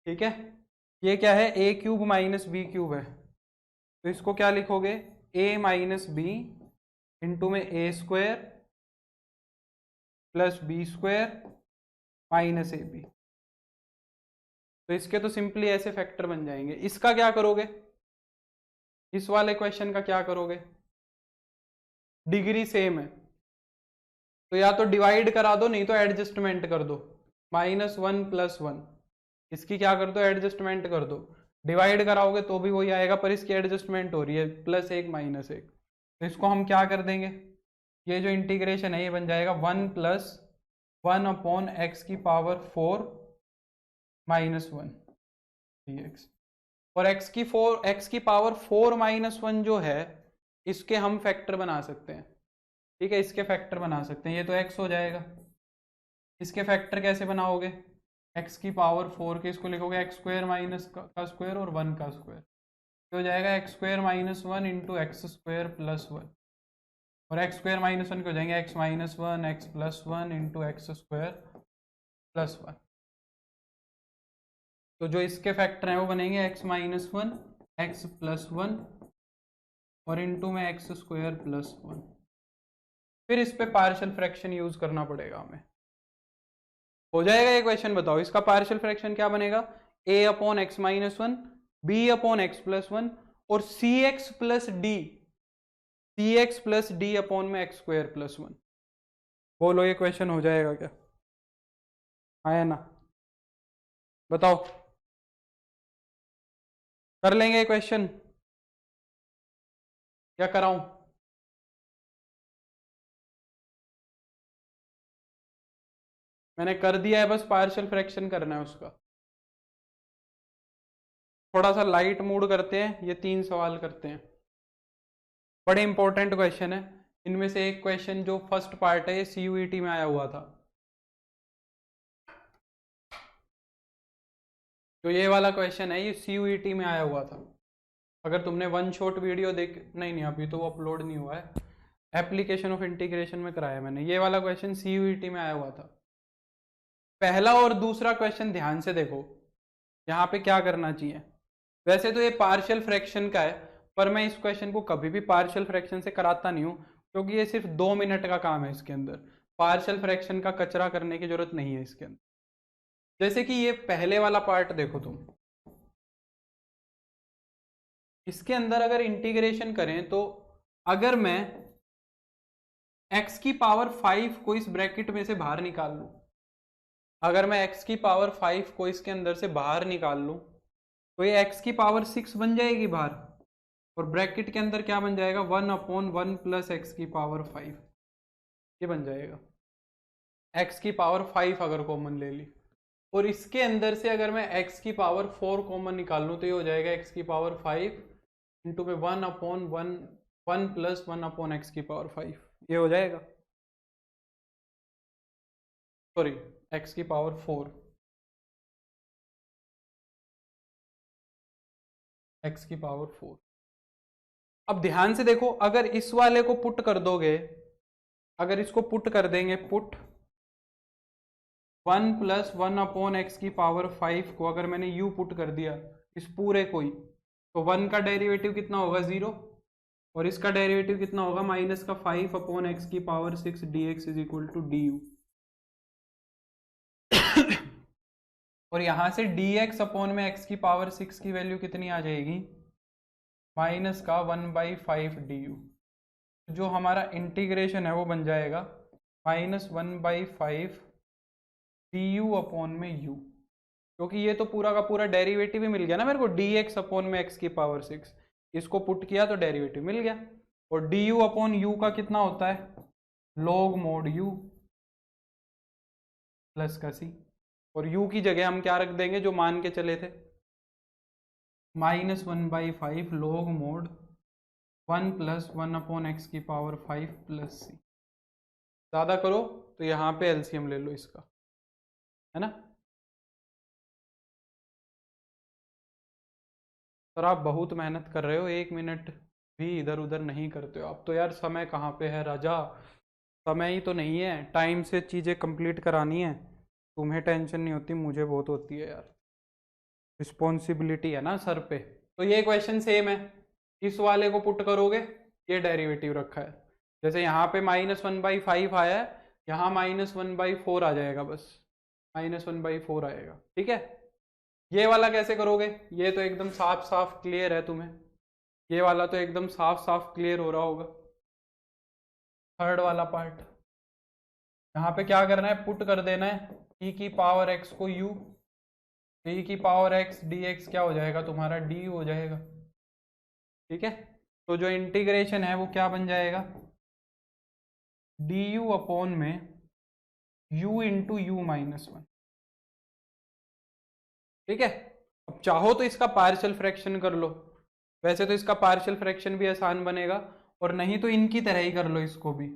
ठीक है। ये क्या है, a³ माइनस b³ है, तो इसको क्या लिखोगे, a माइनस बी इंटू में a square plus b square minus ab। तो इसके तो सिंपली ऐसे फैक्टर बन जाएंगे। इसका क्या करोगे, इस वाले क्वेश्चन का क्या करोगे, डिग्री सेम है तो या तो डिवाइड करा दो, नहीं तो एडजस्टमेंट कर दो, -1 + 1, इसकी क्या कर दो, एडजस्टमेंट कर दो। डिवाइड कराओगे तो भी वही आएगा, पर इसकी एडजस्टमेंट हो रही है, +1 -1, तो इसको हम क्या कर देंगे, ये जो इंटीग्रेशन है ये बन जाएगा 1 + 1/x⁴ -1 dx। और x⁴ -1 जो है, इसके हम फैक्टर बना सकते हैं, ठीक है, इसके फैक्टर बना सकते हैं। ये तो x हो जाएगा, इसके फैक्टर कैसे बनाओगे, x⁴ के इसको लिखोगे x² माइनस का स्क्वायर और 1 का स्क्वायर, तो हो जाएगा x² - 1 इंटू x² + 1, और x² - 1 के हो जाएंगे x - 1 x + 1 इंटू x² + 1। तो जो इसके फैक्टर हैं वो बनेंगे x - 1 x + 1 और इंटू में x² + 1। फिर इस पे पार्शियल फ्रैक्शन यूज करना पड़ेगा हमें। हो जाएगा ये क्वेश्चन, बताओ इसका पार्शियल फ्रैक्शन क्या बनेगा, a/x - 1 b/x + 1 और cx + d अपॉन में x² + 1। बोलो ये क्वेश्चन हो जाएगा क्या, आया ना, बताओ, कर लेंगे ये क्वेश्चन या कराऊं? मैंने कर दिया है, बस पार्शियल फ्रैक्शन करना है उसका। थोड़ा सा लाइट मूड करते हैं, ये 3 सवाल करते हैं, बड़े इंपॉर्टेंट क्वेश्चन है। इनमें से एक क्वेश्चन जो फर्स्ट पार्ट है ये CUET में आया हुआ था, तो ये वाला क्वेश्चन है ये CUET में आया हुआ था। अगर तुमने वन शॉट वीडियो देख, नहीं अभी तो वो अपलोड नहीं हुआ है, एप्लीकेशन ऑफ इंटीग्रेशन में कराया मैंने, ये वाला क्वेश्चन CUET में आया हुआ था। पहला और दूसरा क्वेश्चन ध्यान से देखो, यहाँ पे क्या करना चाहिए। वैसे तो ये पार्शियल फ्रैक्शन का है, पर मैं इस क्वेश्चन को कभी भी पार्शियल फ्रैक्शन से कराता नहीं हूँ, क्योंकि ये सिर्फ 2 मिनट का काम है, इसके अंदर पार्शियल फ्रैक्शन का कचरा करने की जरूरत नहीं है इसके अंदर। जैसे कि ये पहले वाला पार्ट देखो तुम, इसके अंदर अगर इंटीग्रेशन करें तो अगर मैं x⁵ को इस ब्रैकेट में से बाहर निकाल लूं, अगर मैं x⁵ को इसके अंदर से बाहर निकाल लूं तो ये x⁵ बन जाएगी बाहर, और ब्रैकेट के अंदर क्या बन जाएगा, 1/1 + x⁵, ये बन जाएगा। x⁵ अगर कॉमन ले ली, और इसके अंदर से अगर मैं x⁴ कॉमन निकाल लूँ तो ये हो जाएगा x⁵ इंटू में 1/1 + 1/x⁵, ये हो जाएगा, सॉरी x⁴, x⁴। अब ध्यान से देखो, अगर इस वाले को पुट कर दोगे, अगर इसको पुट कर देंगे, पुट 1 + 1/x⁵ को अगर मैंने u पुट कर दिया इस पूरे को ही, तो 1 का डेरिवेटिव कितना होगा, 0, और इसका डेरिवेटिव कितना होगा, -5/x⁶ dx = du। और यहां से dx अपॉन में x⁵ की वैल्यू कितनी आ जाएगी, -1/5 du। जो हमारा इंटीग्रेशन है वो बन जाएगा -1/5 du अपॉन में u, क्योंकि ये तो पूरा का पूरा डेरिवेटिव ही मिल गया ना मेरे को, dx अपॉन में x की पावर 6, इसको पुट किया तो डेरिवेटिव मिल गया। और du अपॉन u का कितना होता है, log mod u प्लस का c, और u की जगह हम क्या रख देंगे जो मान के चले थे, -1/5 log mod 1 + 1 अपॉन x की पावर 5 प्लस c। ज़्यादा करो तो यहाँ पे एलसीएम ले लो इसका, है ना। सर आप बहुत मेहनत कर रहे हो, 1 मिनट भी इधर उधर नहीं करते हो आप तो यार। समय कहाँ पे है राजा, समय ही तो नहीं है, टाइम से चीज़ें कंप्लीट करानी है। तुम्हें टेंशन नहीं होती, मुझे बहुत होती है यार, रिस्पॉन्सिबिलिटी है ना सर पे। तो ये क्वेश्चन सेम है, इस वाले को पुट करोगे, ये डेरिवेटिव रखा है, जैसे यहाँ पे -1/5 आया है, यहाँ -1/4 आ जाएगा, बस -1/4 आएगा, ठीक है। ये वाला कैसे करोगे, ये तो एकदम साफ साफ क्लियर है तुम्हें, ये वाला तो एकदम साफ साफ क्लियर हो रहा होगा। थर्ड वाला पार्ट, यहाँ पे क्या करना है, पुट कर देना है e की पावर x को u, e की पावर x dx क्या हो जाएगा तुम्हारा, d हो जाएगा, ठीक है। तो जो इंटीग्रेशन है वो क्या बन जाएगा, du अपॉन में u इंटू u-1, ठीक है। अब चाहो तो इसका पार्शियल फ्रैक्शन कर लो, वैसे तो इसका पार्शियल फ्रैक्शन भी आसान बनेगा, और नहीं तो इनकी तरह ही कर लो इसको भी,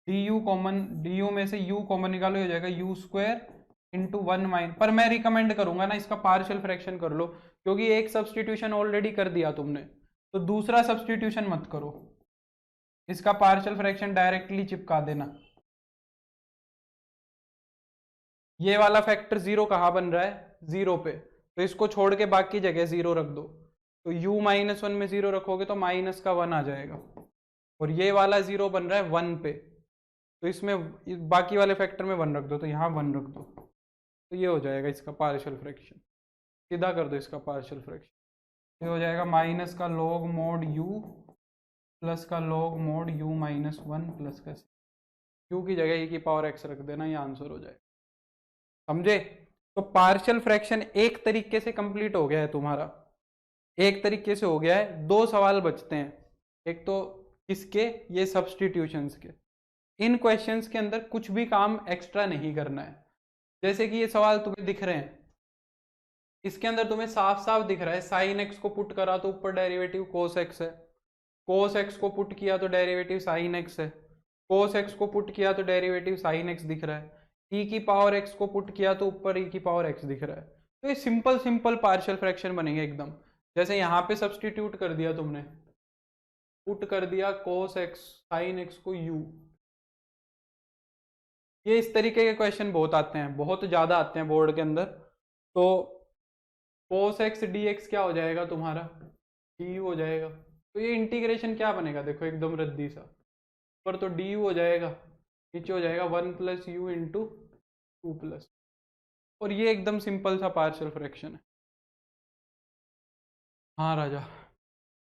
du कॉमन, du में से u कॉमन निकालो, हो जाएगा u² इंटू 1 पर मैं रिकमेंड करूंगा ना इसका पार्शियल फ्रैक्शन कर लो, क्योंकि एक सब्सटीट्यूशन ऑलरेडी कर दिया तुमने, तो दूसरा सब्सटीट्यूशन मत करो, इसका पार्शियल फ्रैक्शन डायरेक्टली चिपका देना। ये वाला फैक्टर 0 कहाँ बन रहा है, 0 पे, तो इसको छोड़ के बाकी जगह 0 रख दो, तो u-1 में 0 रखोगे तो -1 आ जाएगा, और ये वाला 0 बन रहा है 1 पे, तो इसमें बाकी वाले फैक्टर में 1 रख दो, तो यहाँ 1 रख दो, तो ये हो जाएगा इसका पार्शियल फ्रैक्शन। सीधा कर दो इसका पार्शियल फ्रैक्शन, ये हो जाएगा माइनस का log mod u प्लस का log mod u-1 प्लस का u की जगह e की पावर x रख देना, ये आंसर हो जाएगा, समझे। तो पार्शियल फ्रैक्शन एक तरीके से कंप्लीट हो गया है तुम्हारा, एक तरीके से हो गया है। दो सवाल बचते हैं, एक तो किसके, ये सब्सटीट्यूशंस के। इन क्वेश्चंस के अंदर कुछ भी काम एक्स्ट्रा नहीं करना है, जैसे कि ये सवाल तुम्हें दिख रहे हैं, इसके अंदर तुम्हें साफ साफ दिख रहा है साइन एक्स को पुट करा तो ऊपर डेरिवेटिव कोस एक्स है, कोस एक्स को पुट किया तो डेरिवेटिव साइन एक्स है, कोस एक्स को पुट किया तो डेरिवेटिव साइन एक्स दिख रहा है, e की पावर x को पुट किया तो ऊपर e की पावर x दिख रहा है। तो ये सिंपल सिंपल पार्शियल फ्रैक्शन बनेंगे एकदम, जैसे यहाँ पे सब्सटीट्यूट कर दिया तुमने, पुट कर दिया कोस एक्स साइन एक्स को u। ये इस तरीके के क्वेश्चन बहुत आते हैं, बहुत ज़्यादा आते हैं बोर्ड के अंदर। तो कोस एक्स डी एक्स क्या हो जाएगा तुम्हारा, du हो जाएगा, तो ये इंटीग्रेशन क्या बनेगा देखो एकदम रद्दी सा, ऊपर तो du हो जाएगा, नीचे हो जाएगा 1 + u इंटू 2+, और ये एकदम सिंपल सा पार्शियल फ्रैक्शन है। हाँ राजा,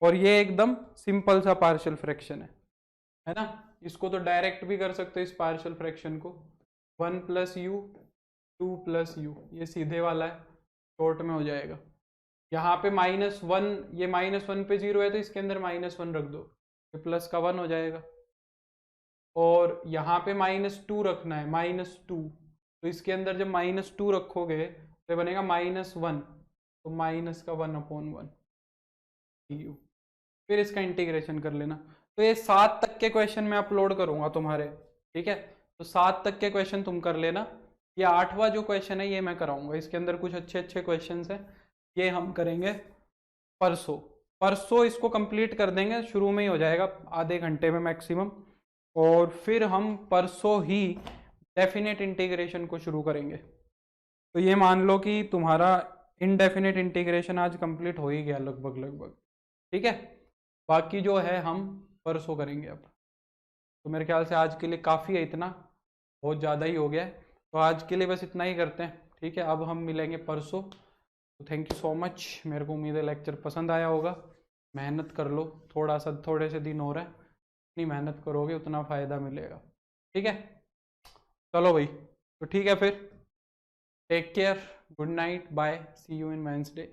और ये एकदम सिंपल सा पार्शियल फ्रैक्शन है ना। इसको तो डायरेक्ट भी कर सकते हो इस पार्शियल फ्रैक्शन को, 1 + u 2 + u, ये सीधे वाला है, शॉर्ट में हो जाएगा। यहाँ पे -1, ये -1 पे 0 है तो इसके अंदर -1 रख दो, ये प्लस का 1 हो जाएगा, और यहाँ पे -2 रखना है, -2, तो इसके अंदर जब -2 रखोगे तो बनेगा -1, तो -1/1 du, फिर इसका इंटीग्रेशन कर लेना। तो ये 7 तक के क्वेश्चन मैं अपलोड करूंगा तुम्हारे, ठीक है। तो 7 तक के क्वेश्चन तुम कर लेना, ये 8वां जो क्वेश्चन है ये मैं कराऊंगा, इसके अंदर कुछ अच्छे अच्छे क्वेश्चन हैं, ये हम करेंगे परसों। परसों इसको कंप्लीट कर देंगे, शुरू में ही हो जाएगा आधे घंटे में मैक्सिमम, और फिर हम परसों ही डेफिनेट इंटीग्रेशन को शुरू करेंगे। तो ये मान लो कि तुम्हारा इनडेफिनेट इंटीग्रेशन आज कंप्लीट हो ही गया लगभग लगभग, ठीक है। बाकी जो है हम परसों करेंगे अब। तो मेरे ख्याल से आज के लिए काफ़ी है, इतना बहुत ज़्यादा ही हो गया है, तो आज के लिए बस इतना ही करते हैं, ठीक है। अब हम मिलेंगे परसों। तो थैंक यू सो मच, मेरे को उम्मीद है लेक्चर पसंद आया होगा, मेहनत कर लो, थोड़ा सा थोड़े से दिन हो रहे हैं, जितनी मेहनत करोगे उतना फ़ायदा मिलेगा। ठीक है, चलो भाई, तो ठीक है फिर, take care, good night, bye, see you in Wednesday.